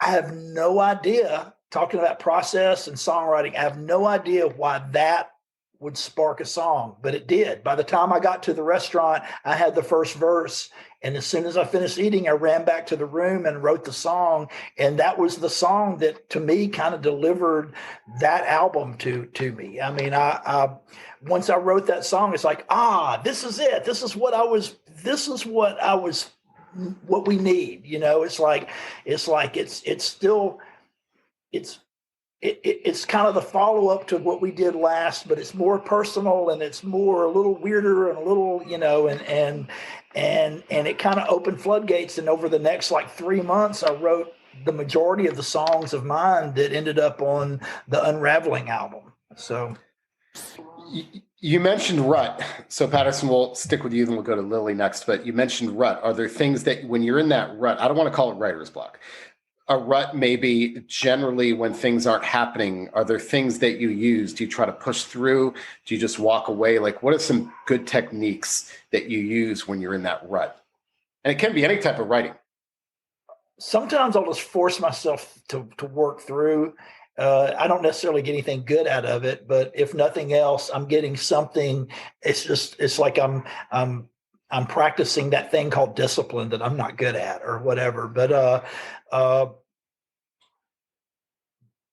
I have no idea, talking about process and songwriting, I have no idea why that would spark a song, but it did. By the time I got to the restaurant, I had the first verse. And as soon as I finished eating, I ran back to the room and wrote the song. And that was the song that, to me, kind of delivered that album to me. I mean, I once I wrote that song, it's like, this is it. This is what we need. It's kind of the follow up to what we did last, but it's more personal, and it's more a little weirder and a little, and it kind of opened floodgates. And over the next 3 months, I wrote the majority of the songs of mine that ended up on the Unraveling album. So you mentioned rut. So Patterson, we'll stick with you, then we'll go to Lilly next. But you mentioned rut. Are there things that when you're in that rut, I don't want to call it writer's block. A rut maybe generally when things aren't happening. Are there things that you use? Do you try to push through? Do you just walk away? What are some good techniques that you use when you're in that rut? And it can be any type of writing. sometimes I'll just force myself to work through. I don't necessarily get anything good out of it, but if nothing else, I'm getting something. It's like I'm practicing that thing called discipline that I'm not good at or whatever. Uh,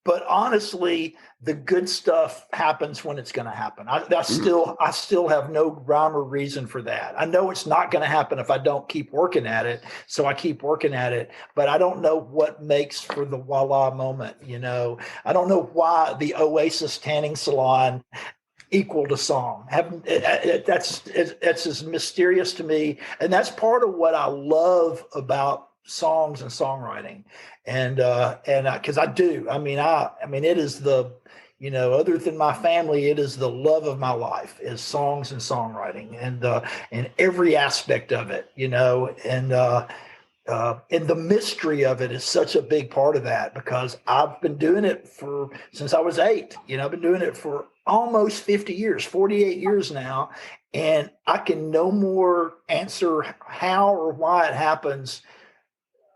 but honestly, the good stuff happens when it's going to happen. I still have no rhyme or reason for that. I know it's not going to happen if I don't keep working at it. So I keep working at it, but I don't know what makes for the voila moment. I don't know why the Oasis tanning salon equaled a song. That's as mysterious to me, and that's part of what I love about songs and songwriting, and because I do. I mean, it is the, other than my family, it is the love of my life is songs and songwriting, and every aspect of it, and the mystery of it is such a big part of that, because I've been doing it since I was 8. I've been doing it for almost 50 years, 48 years now. And I can no more answer how or why it happens.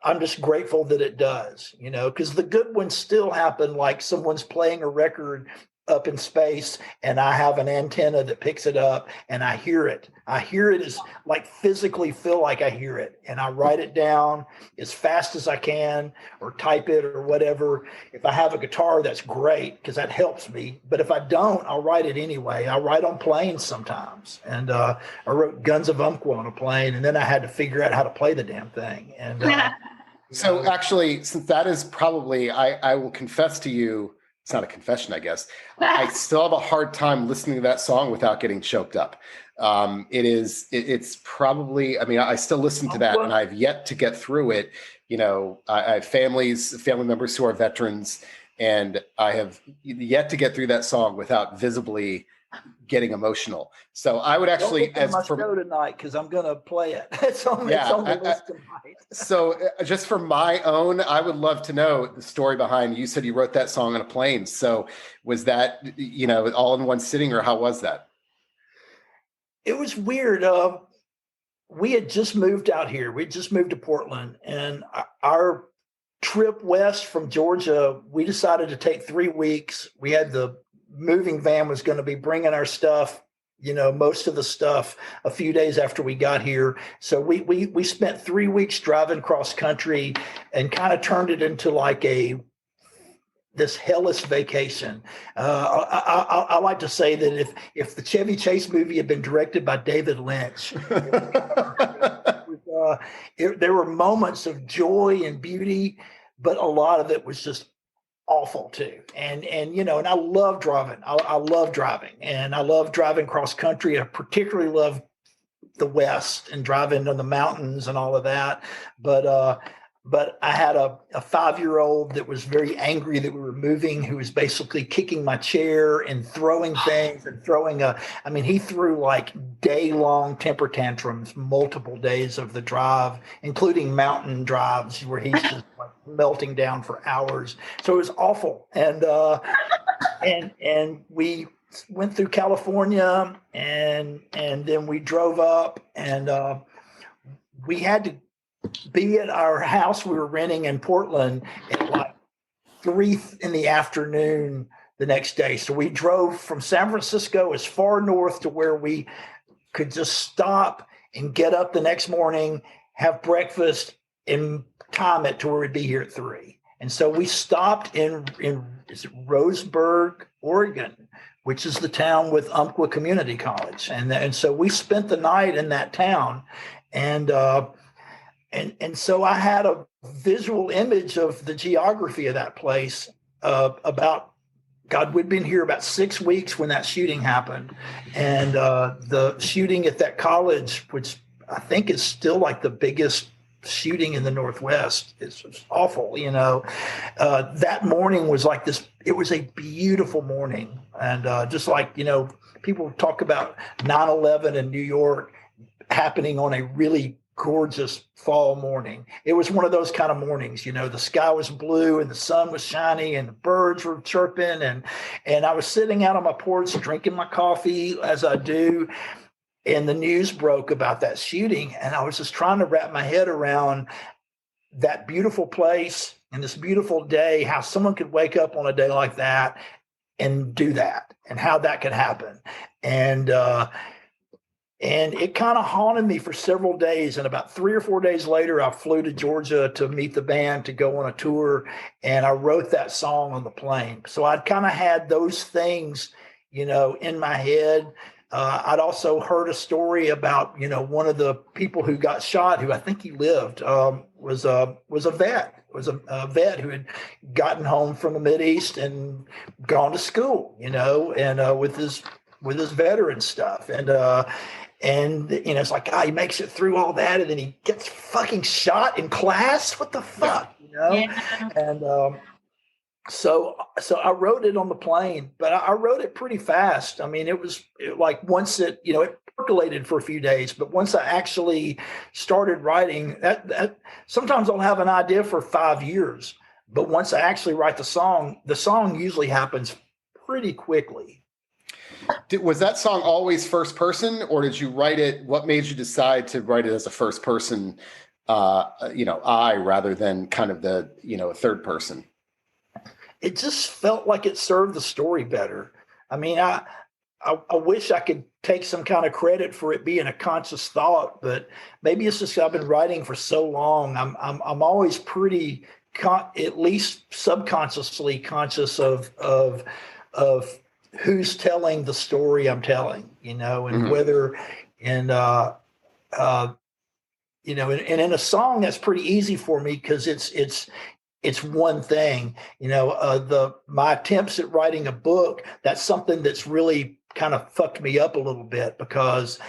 I'm just grateful that it does, because the good ones still happen, like someone's playing a record up in space and I have an antenna that picks it up and I hear it. I hear it as like physically feel like I hear it, and I write it down as fast as I can or type it or whatever. If I have a guitar, that's great because that helps me. But if I don't, I'll write it anyway. I write on planes sometimes. And I wrote Guns of Umpqua on a plane, and then I had to figure out how to play the damn thing. And so actually, since that is probably, I will confess to you, it's not a confession, I guess. I still have a hard time listening to that song without getting choked up. It's probably, I mean, I still listen to that and I've yet to get through it. I have family members who are veterans, and I have yet to get through that song without visibly getting emotional. So I would actually, as my show tonight, because I'm going to play it. It's on the list tonight. So just for my own, I would love to know the story behind. You said you wrote that song on a plane. So was that all in one sitting, or how was that? It was weird. We had just moved out here. We just moved to Portland, and our trip west from Georgia, we decided to take 3 weeks. We had the moving van was going to be bringing our stuff, most of the stuff a few days after we got here. So we spent 3 weeks driving cross country and kind of turned it into like this hellish vacation. I like to say that if the Chevy Chase movie had been directed by David Lynch, there were moments of joy and beauty, but a lot of it was just awful too. And I love driving. I love driving, and I love driving cross country. I particularly love the West and driving on the mountains and all of that. But I had a 5-year-old that was very angry that we were moving, who was basically kicking my chair and throwing things and he threw like day-long temper tantrums, multiple days of the drive, including mountain drives where he's just like melting down for hours. So it was awful. And we went through California, and then we drove up, and we had to be at our house we were renting in Portland at like 3 in the afternoon the next day. So we drove from San Francisco as far north to where we could just stop and get up the next morning, have breakfast, and time it to where we'd be here at 3. And so we stopped in Roseburg, Oregon, which is the town with Umpqua Community College. And so we spent the night in that town, and so I had a visual image of the geography of that place. We'd been here about 6 weeks when that shooting happened. And the shooting at that college, which I think is still like the biggest shooting in the Northwest, is awful. That morning was like this. It was a beautiful morning. And just like, people talk about 9/11 in New York happening on a really gorgeous fall morning. It was one of those kind of mornings, the sky was blue and the sun was shining and the birds were chirping, and I was sitting out on my porch drinking my coffee as I do, and the news broke about that shooting, and I was just trying to wrap my head around that beautiful place and this beautiful day, how someone could wake up on a day like that and do that, and how that could happen. And it kind of haunted me for several days. And about 3 or 4 days later, I flew to Georgia to meet the band to go on a tour. And I wrote that song on the plane. So I'd kind of had those things, in my head. I'd also heard a story about, one of the people who got shot, who I think he lived, was a vet. Was a vet who had gotten home from the Mideast and gone to school, and with his veteran stuff. And it's like, he makes it through all that, and then he gets fucking shot in class. What the fuck, Yeah. And so I wrote it on the plane, but I wrote it pretty fast. I mean, like once it percolated for a few days, but once I actually started writing, that sometimes I'll have an idea for 5 years, but once I actually write the song usually happens pretty quickly. Was that song always first person, or did you write it? What made you decide to write it as a first person, I, rather than kind of the, third person? It just felt like it served the story better. I mean, I wish I could take some kind of credit for it being a conscious thought, but maybe it's just I've been writing for so long. I'm always pretty, at least subconsciously conscious of who's telling the story I'm telling, and mm-hmm. whether, and in a song that's pretty easy for me because it's one thing, my attempts at writing a book, that's something that's really kind of fucked me up a little bit, because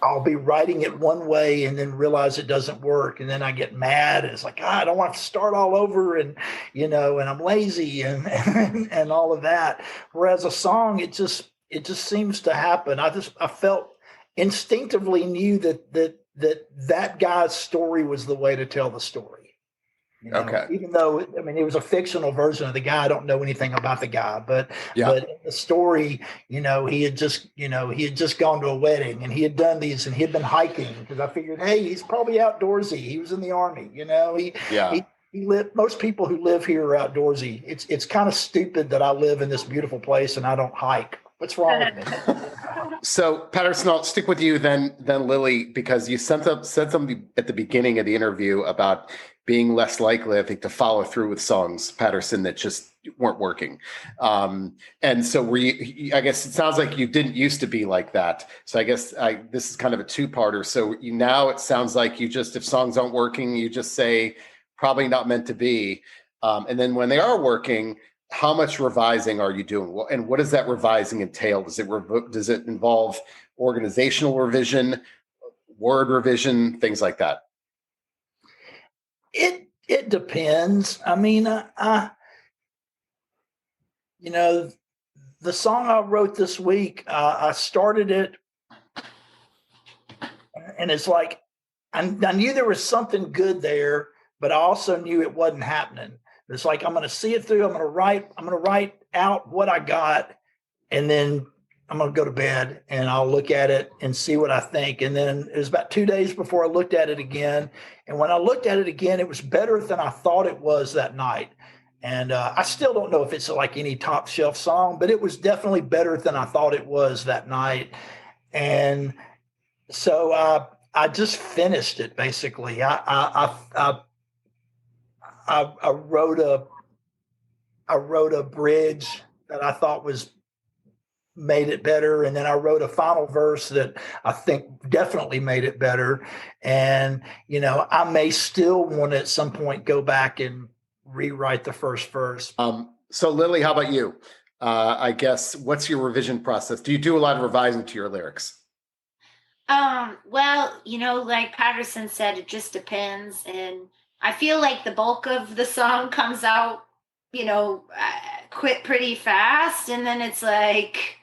I'll be writing it one way and then realize it doesn't work. And then I get mad. And it's like, I don't want to start all over, and, and I'm lazy and all of that. Whereas a song, it just seems to happen. I felt instinctively knew that guy's story was the way to tell the story. Okay. Even though, it was a fictional version of the guy. I don't know anything about the guy, but in the story, he had just gone to a wedding, and he had done these, and he had been hiking, because I figured, hey, he's probably outdoorsy. He was in the Army, he lived, most people who live here are outdoorsy. It's kind of stupid that I live in this beautiful place and I don't hike. What's wrong with me? So, Patterson, I'll stick with you then Lilly, because you said something at the beginning of the interview about being less likely, I think, to follow through with songs, Patterson, that just weren't working. And so I guess it sounds like you didn't used to be like that. So I guess this is kind of a two-parter. So now it sounds like you just, if songs aren't working, you just say, probably not meant to be. And then when they are working, how much revising are you doing? And what does that revising entail? Does it involve organizational revision, word revision, things like that? It depends. The song I wrote this week, I started it, and it's like, I knew there was something good there, but I also knew it wasn't happening. It's like, I'm going to see it through. I'm going to write out what I got, and then I'm going to go to bed and I'll look at it and see what I think. And then it was about 2 days before I looked at it again. And when I looked at it again, it was better than I thought it was that night. And I still don't know if it's like any top shelf song, but it was definitely better than I thought it was that night. And so I just finished it, basically. I wrote a bridge that I thought made it better, and then I wrote a final verse that I think definitely made it better. And I may still want to at some point go back and rewrite the first verse. So Lilly, how about you? I guess, what's your revision process? Do you do a lot of revising to your lyrics? Well, like Patterson said, it just depends. And I feel like the bulk of the song comes out, quit pretty fast. And then it's like,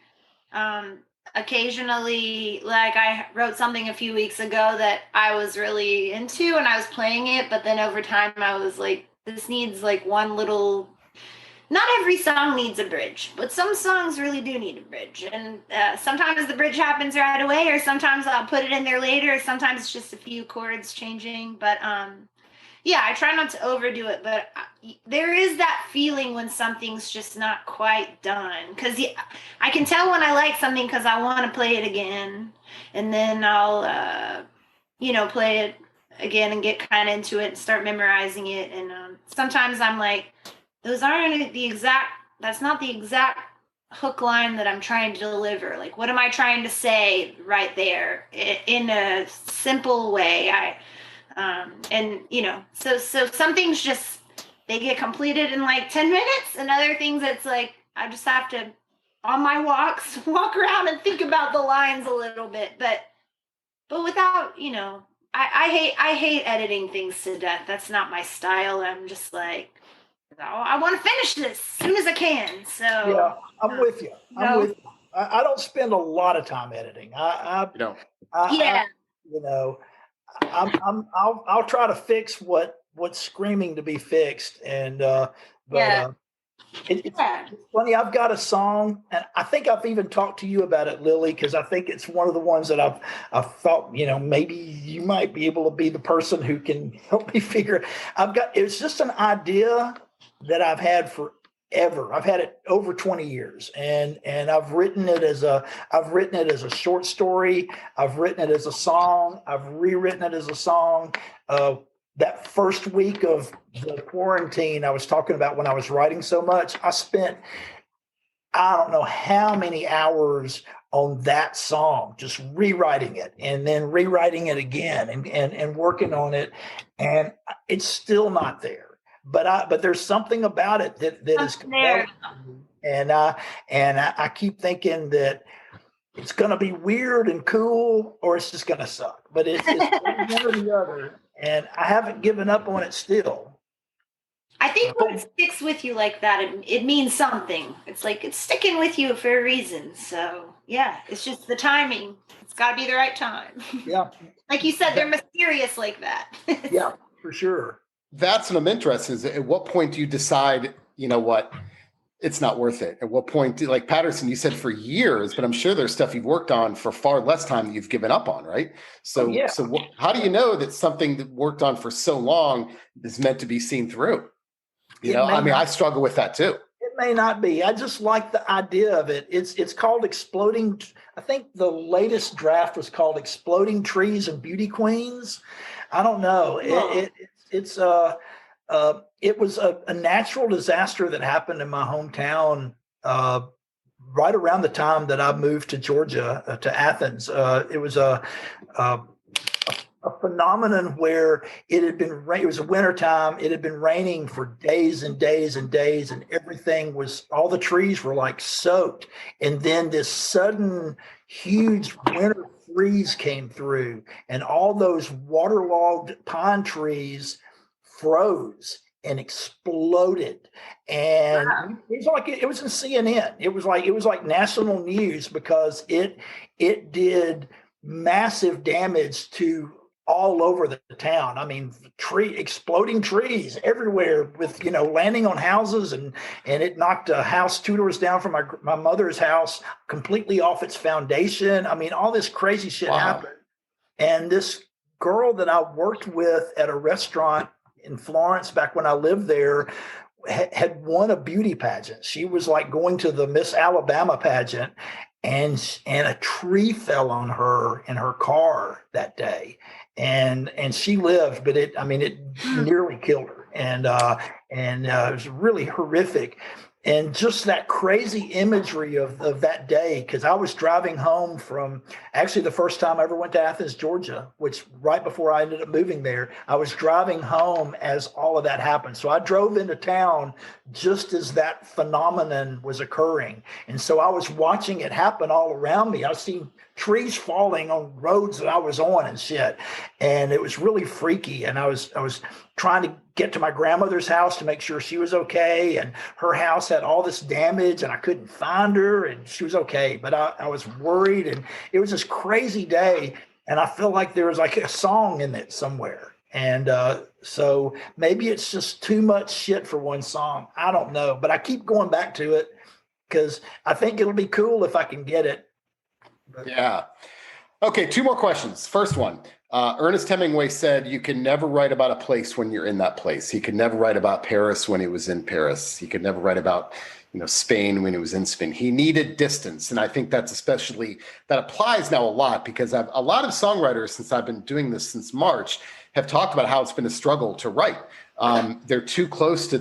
occasionally, like I wrote something a few weeks ago that I was really into and I was playing it, but then over time I was like, this needs not every song needs a bridge, but some songs really do need a bridge. And sometimes the bridge happens right away, or sometimes I'll put it in there later. Sometimes it's just a few chords changing. But yeah, I try not to overdo it. But there is that feeling when something's just not quite done. Because I can tell when I like something because I want to play it again. And then I'll, play it again and get kind of into it and start memorizing it. And sometimes I'm like, that's not the exact hook line that I'm trying to deliver. Like, what am I trying to say right there in a simple way? So some things just, they get completed in like 10 minutes, and other things it's like, I just have to, on my walks, walk around and think about the lines a little bit, but without, I hate editing things to death. That's not my style. I'm just like, I want to finish this as soon as I can. So yeah, I'm with you. I don't spend a lot of time editing. I'll try to fix what's screaming to be fixed. And it's funny. I've got a song, and I think I've even talked to you about it, Lily, because I think it's one of the ones that I've thought, maybe you might be able to be the person who can help me figure. It's just an idea that I've had forever. I've had it over 20 years, and I've written it as a short story. I've written it as a song. I've rewritten it as a song. That first week of the quarantine I was talking about, when I was writing so much, I spent, I don't know how many hours on that song, just rewriting it and then rewriting it again and working on it. And it's still not there. But there's something about it that is compelling. And I keep thinking that it's going to be weird and cool, or it's just going to suck. But it's one or the other. And I haven't given up on it still. I think when it sticks with you like that, it means something. It's like it's sticking with you for a reason. So yeah, it's just the timing. It's got to be the right time. Yeah. Like you said, they're mysterious like that. Yeah, for sure. That's what I'm interested in. Is at what point do you decide, it's not worth it? At what point, like Patterson, you said for years, but I'm sure there's stuff you've worked on for far less time that you've given up on, right? So, how do you know that something that worked on for so long is meant to be seen through? I struggle with that too. It may not be. I just like the idea of it. It's called Exploding. I think the latest draft was called Exploding Trees and Beauty Queens. I don't know. It was a natural disaster that happened in my hometown right around the time that I moved to Georgia, to Athens. It was a phenomenon where it was a winter time. It had been raining for days and days and days, and all the trees were like soaked. And then this sudden huge winter freeze came through, and all those waterlogged pine trees froze and exploded. And it was like it was in CNN. It was like national news, because it did massive damage to all over the town. I mean, exploding trees everywhere, with landing on houses, and it knocked a house 2 doors down from my mother's house completely off its foundation. I mean, all this crazy shit happened. And this girl that I worked with at a restaurant in Florence back when I lived there had won a beauty pageant. She was like going to the Miss Alabama pageant, and a tree fell on her in her car that day. And she lived, but it nearly killed her. And it was really horrific. And just that crazy imagery of that day, because I was driving home from, actually the first time I ever went to Athens, Georgia, which right before I ended up moving there, I was driving home as all of that happened. So I drove into town just as that phenomenon was occurring. And so I was watching it happen all around me. I was seeing trees falling on roads that I was on and shit. And it was really freaky. And I was trying to get to my grandmother's house to make sure she was okay. And her house had all this damage, and I couldn't find her, and she was okay. But I was worried, and it was this crazy day. And I feel like there was like a song in it somewhere. And so maybe it's just too much shit for one song. I don't know, but I keep going back to it because I think it'll be cool if I can get it. But, yeah. Okay, two more questions. First one, Ernest Hemingway said you can never write about a place when you're in that place. He could never write about Paris when he was in Paris. He could never write about, Spain when he was in Spain. He needed distance. And I think that applies now a lot because a lot of songwriters, since I've been doing this since March, have talked about how it's been a struggle to write. They're too close to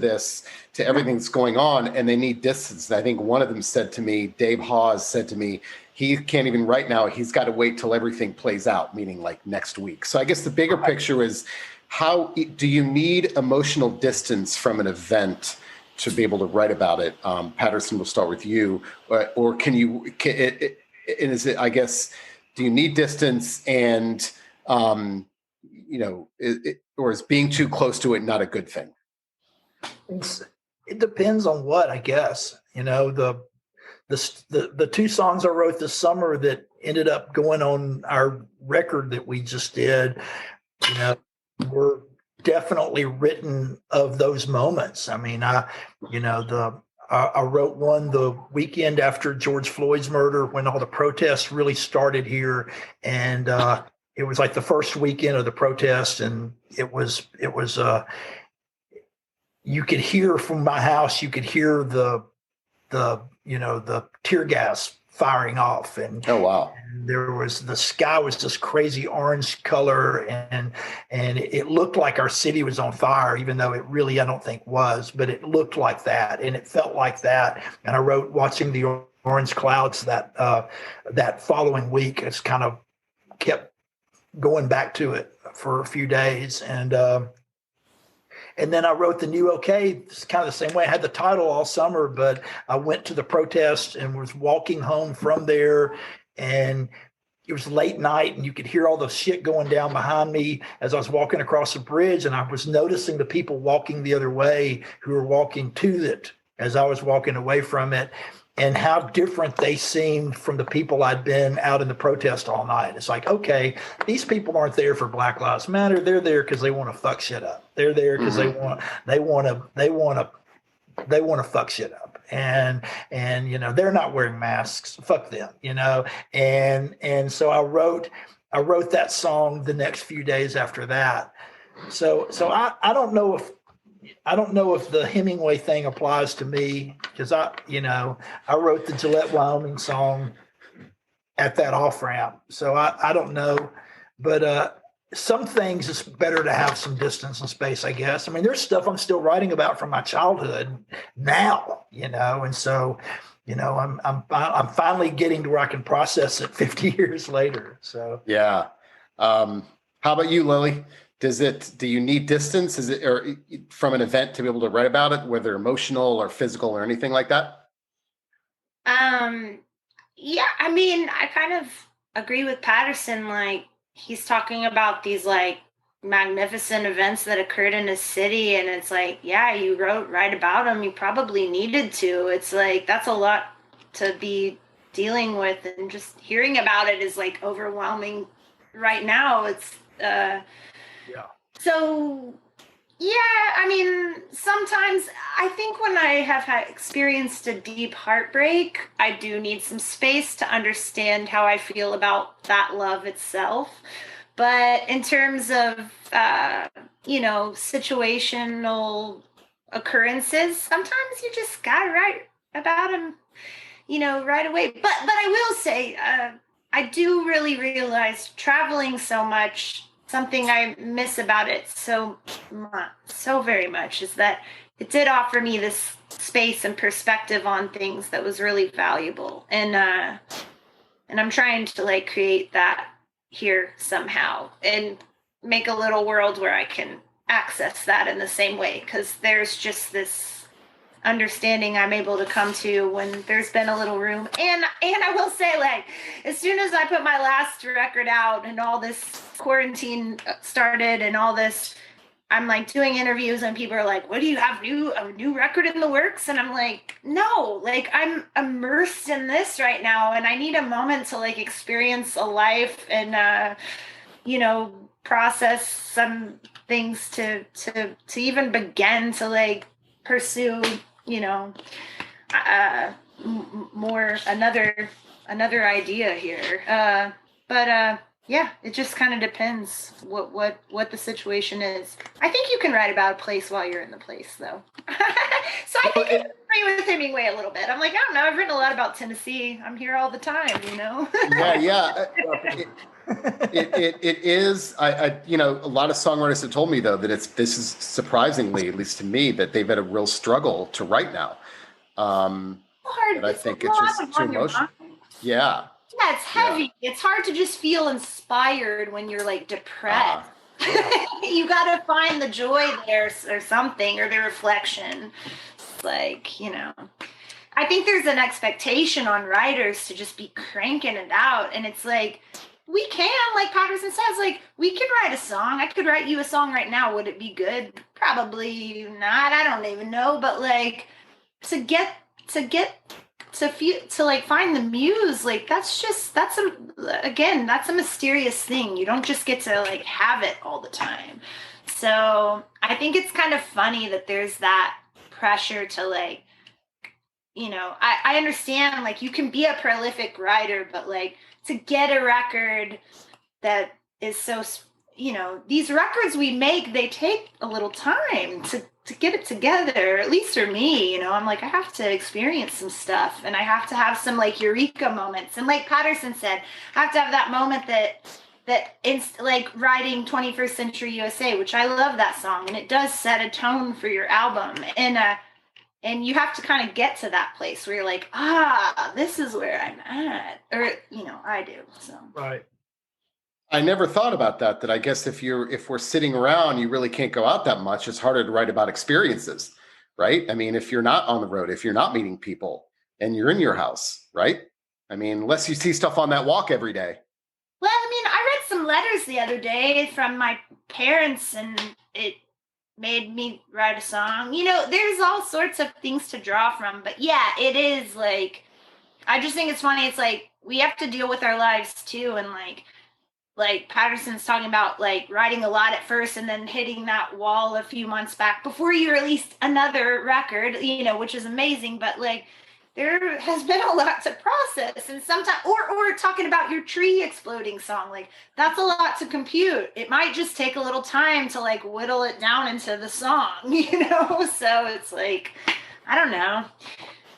everything that's going on, and they need distance. And I think one of them said to me, Dave Hawes said to me, he can't even write now. He's got to wait till everything plays out, meaning like next week. So I guess the bigger picture is, how do you need emotional distance from an event to be able to write about it? Patterson, we'll start with you. Or do you need distance and, or is being too close to it not a good thing? It depends on what, I guess. The two songs I wrote this summer that ended up going on our record that we just did, were definitely written of those moments. I mean, I wrote one the weekend after George Floyd's murder when all the protests really started here, and it was like the first weekend of the protest, and it was you could hear from my house, you could hear the tear gas firing off, and oh wow, and the sky was this crazy orange color, and it looked like our city was on fire, even though it really I don't think was, but it looked like that and it felt like that. And I wrote watching the orange clouds that following week. It's kind of kept going back to it for a few days, and then I wrote The New Okay. It's kind of the same way. I had the title all summer, but I went to the protest and was walking home from there, and it was late night, and you could hear all the shit going down behind me as I was walking across the bridge, and I was noticing the people walking the other way who were walking to it as I was walking away from it, and how different they seemed from the people I'd been out in the protest all night. It's like, okay, these people aren't there for Black Lives Matter. They're there because they want to fuck shit up. They're there because they want to fuck shit up. And they're not wearing masks. Fuck them. And so I wrote that song the next few days after that. So I don't know if the Hemingway thing applies to me, because I wrote the Gillette, Wyoming song at that off ramp. So I don't know, but some things it's better to have some distance and space, I guess. I mean, there's stuff I'm still writing about from my childhood now, and so, I'm finally getting to where I can process it 50 years later. So yeah. How about you, Lilly? Do you need distance? Is it or from an event to be able to write about it, whether emotional or physical or anything like that? Yeah, I mean, I kind of agree with Patterson. Like, he's talking about these like magnificent events that occurred in a city, and it's like, yeah, you write about them. You probably needed to. It's like, that's a lot to be dealing with, and just hearing about it is like overwhelming right now. It's yeah. So, yeah, I mean, sometimes I think when I have experienced a deep heartbreak, I do need some space to understand how I feel about that love itself. But in terms of, situational occurrences, sometimes you just gotta write about them, right away. But I will say, I do really realize traveling so much, something I miss about it so very much is that it did offer me this space and perspective on things that was really valuable. And I'm trying to like create that here somehow and make a little world where I can access that in the same way. 'Cause there's just this understanding I'm able to come to when there's been a little room. And I will say, like, as soon as I put my last record out and all this quarantine started and all this, I'm like doing interviews and people are like, what do you have, a new record in the works? And I'm like, no, like I'm immersed in this right now and I need a moment to like experience a life and process some things to even begin to like pursue, more another idea here. But yeah, it just kind of depends what the situation is. I think you can write about a place while you're in the place, though. So I think I agree with Hemingway a little bit. I'm like, I don't know. I've written a lot about Tennessee. I'm here all the time, Yeah. It is. I a lot of songwriters have told me though that this is surprisingly, at least to me, that they've had a real struggle to write now. Hard. I think it's just too emotional. Yeah. Yeah, it's heavy. Yeah. It's hard to just feel inspired when you're like depressed. You got to find the joy there or something, or the reflection. Like, I think there's an expectation on writers to just be cranking it out. And it's like, we can, like Patterson says, like, we can write a song. I could write you a song right now. Would it be good? Probably not. I don't even know. But like, to like find the muse, like that's a mysterious thing. You don't just get to like have it all the time. So I think it's kind of funny that there's that pressure to like, I understand like you can be a prolific writer, but like to get a record that is so, these records we make, they take a little time to get it together, at least for me, I'm like, I have to experience some stuff and I have to have some like eureka moments. And like Patterson said, I have to have that moment that it's like writing 21st Century USA, which I love that song. And it does set a tone for your album. And you have to kind of get to that place where you're like, this is where I'm at. Or, I do. So. Right. I never thought about that I guess if we're sitting around, you really can't go out that much. It's harder to write about experiences, right? I mean, if you're not on the road, if you're not meeting people and you're in your house, right? I mean, unless you see stuff on that walk every day. Well, I mean, I read some letters the other day from my parents and it made me write a song. There's all sorts of things to draw from, but yeah, it is like, I just think it's funny. It's like, we have to deal with our lives too. And like Patterson's talking about like writing a lot at first and then hitting that wall a few months back before you released another record, which is amazing. But like there has been a lot to process, and sometimes or talking about your tree exploding song, like that's a lot to compute. It might just take a little time to like whittle it down into the song, so it's like, I don't know.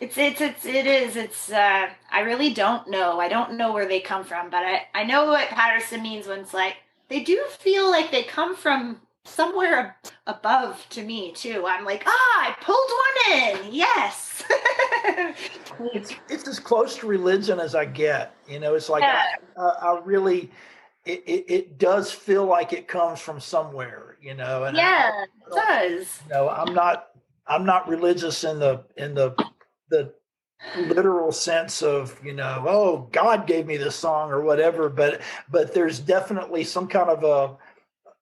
I really don't know. I don't know where they come from, but I know what Patterson means when it's like, they do feel like they come from somewhere above to me too. I'm like, I pulled one in. Yes. It's as close to religion as I get, it's like, I really, it does feel like it comes from somewhere, and it does. I'm not religious in the literal sense of, God gave me this song or whatever, but there's definitely some kind of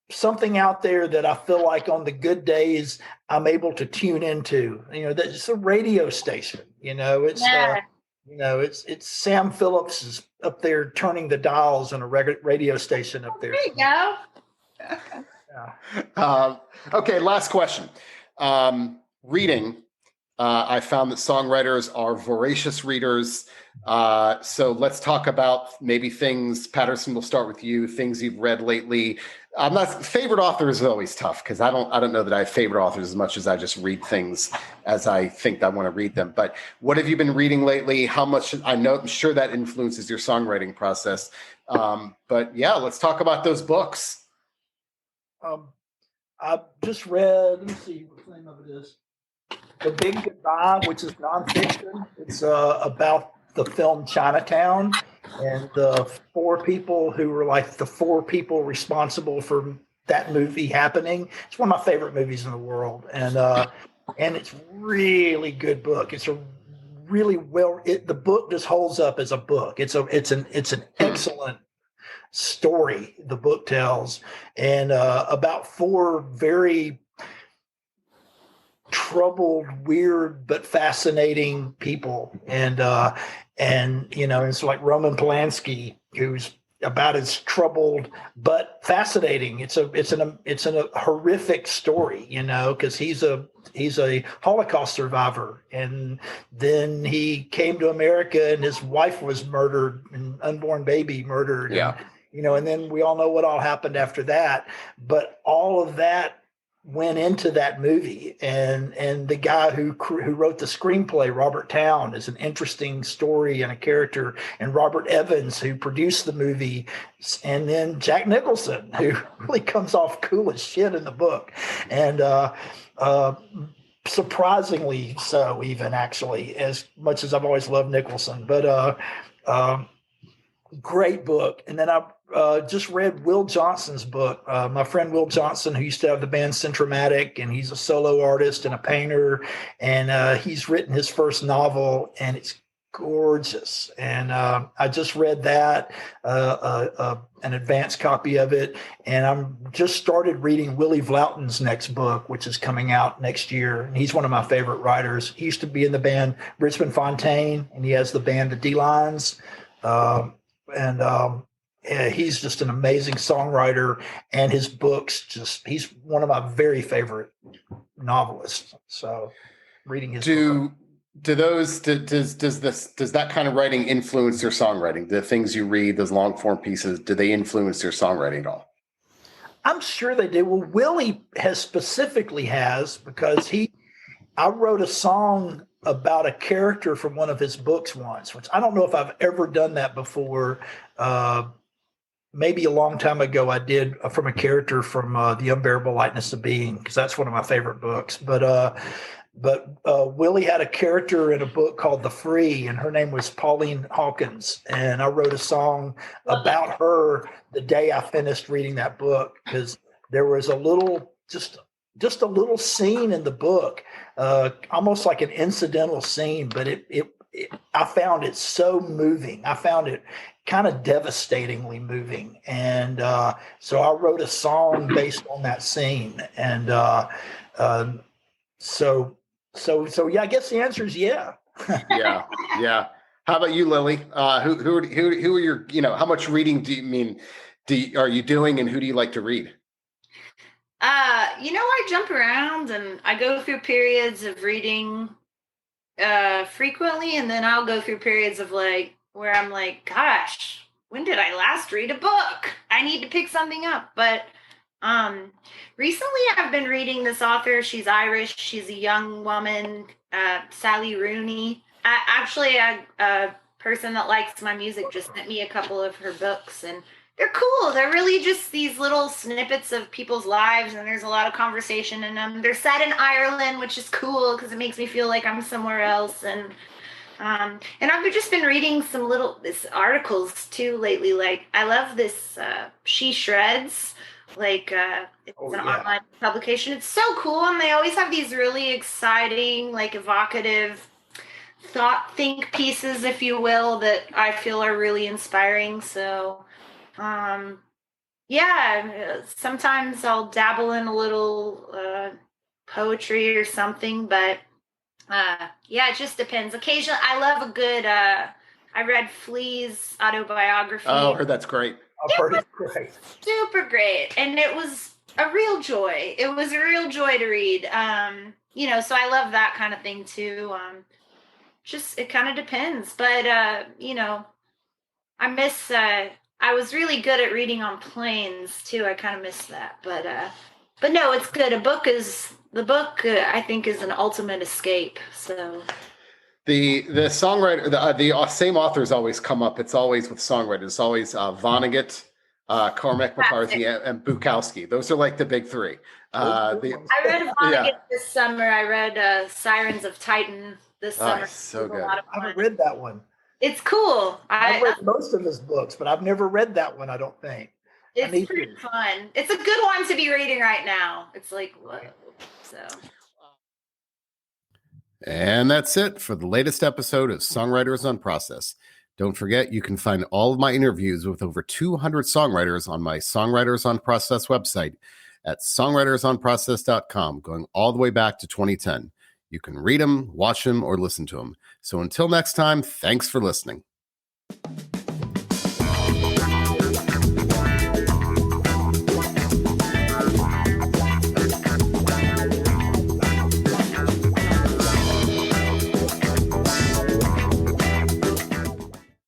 something out there that I feel like on the good days I'm able to tune into. That's a radio station. It's Sam Phillips is up there turning the dials on a radio station up there. There you go. Yeah. Okay, last question. Reading. I found that songwriters are voracious readers. So let's talk about maybe things. Patterson, we'll start with you. Things you've read lately. Favorite author is always tough because I don't know that I have favorite authors as much as I just read things as I think I want to read them. But what have you been reading lately? How much? I'm sure that influences your songwriting process. But yeah, let's talk about those books. I just read. Let me see what the name of it is. The Big Goodbye, which is nonfiction. It's about the film Chinatown and the four people who were like the four people responsible for that movie happening. It's one of my favorite movies in the world, and it's really good book. It's a really the book just holds up as a book. It's an excellent story the book tells, and about four very troubled, weird, but fascinating people. And it's like Roman Polanski, who's about as troubled but fascinating. It's a horrific story, you know, because he's a Holocaust survivor, and then he came to America and his wife was murdered, an unborn baby murdered. Yeah. And, you know, and then we all know what all happened after that. But all of that went into that movie, and the guy who wrote the screenplay, Robert Towne, is an interesting story and a character, and Robert Evans, who produced the movie, and then Jack Nicholson, who really comes off cool as shit in the book, and surprisingly so, even, actually, as much as I've always loved Nicholson. But great book. And then I just read Will Johnson's book. My friend Will Johnson, who used to have the band Centromatic, and he's a solo artist and a painter, and he's written his first novel, and it's gorgeous. And I just read that, an advanced copy of it, and I'm just started reading Willie Vloughton's next book, which is coming out next year. And he's one of my favorite writers. He used to be in the band Richmond Fontaine, and he has the band the D-Lines. He's just an amazing songwriter, and his books he's one of my very favorite novelists. So reading his book. Does that kind of writing influence your songwriting? The things you read, those long form pieces, do they influence your songwriting at all? I'm sure they do. Well, Willie specifically has, because I wrote a song about a character from one of his books once, which I don't know if I've ever done that before. Maybe a long time ago I did, from a character from The Unbearable Lightness of Being, because that's one of my favorite books. But Willie had a character in a book called The Free, and her name was Pauline Hawkins. And I wrote a song about her the day I finished reading that book, because there was a little, just a little scene in the book, almost like an incidental scene, but I found it so moving. I found it kind of devastatingly moving. And so I wrote a song based on that scene. And so yeah, I guess the answer is yeah. Yeah. How about you, Lily? Who are your, how much reading are you doing, and who do you like to read? I jump around, and I go through periods of reading frequently, and then I'll go through periods of where I'm like, gosh, when did I last read a book? I need to pick something up. But recently I've been reading this author. She's Irish. She's a young woman, Sally Rooney. A person that likes my music just sent me a couple of her books, and they're cool. They're really just these little snippets of people's lives, and there's a lot of conversation in them. They're set in Ireland, which is cool because it makes me feel like I'm somewhere else. And I've just been reading some this articles too lately. I love this She Shreds. It's an online publication. It's so cool, and they always have these really exciting, evocative think pieces, if you will, that I feel are really inspiring. So sometimes I'll dabble in a little poetry or something, but it just depends. Occasionally I love a good I read Flea's autobiography. Oh, I heard that's great. I've heard it's great. Super great. And it was a real joy. It was a real joy to read. So I love that kind of thing too. It kind of depends, but I miss I was really good at reading on planes too. I kind of miss that, but no, it's good. The book I think is an ultimate escape. So the songwriter, the same authors always come up. It's always with songwriters. It's always Vonnegut, Cormac McCarthy, and Bukowski. Those are the big three. I read Vonnegut this summer. I read Sirens of Titan this summer. So good. I haven't read that one. It's cool. I've read most of his books, but I've never read that one, I don't think. It's pretty fun. It's a good one to be reading right now. It's whoa. So. And that's it for the latest episode of Songwriters on Process. Don't forget, you can find all of my interviews with over 200 songwriters on my Songwriters on Process website at songwritersonprocess.com, going all the way back to 2010. You can read them, watch them, or listen to them. So until next time, thanks for listening.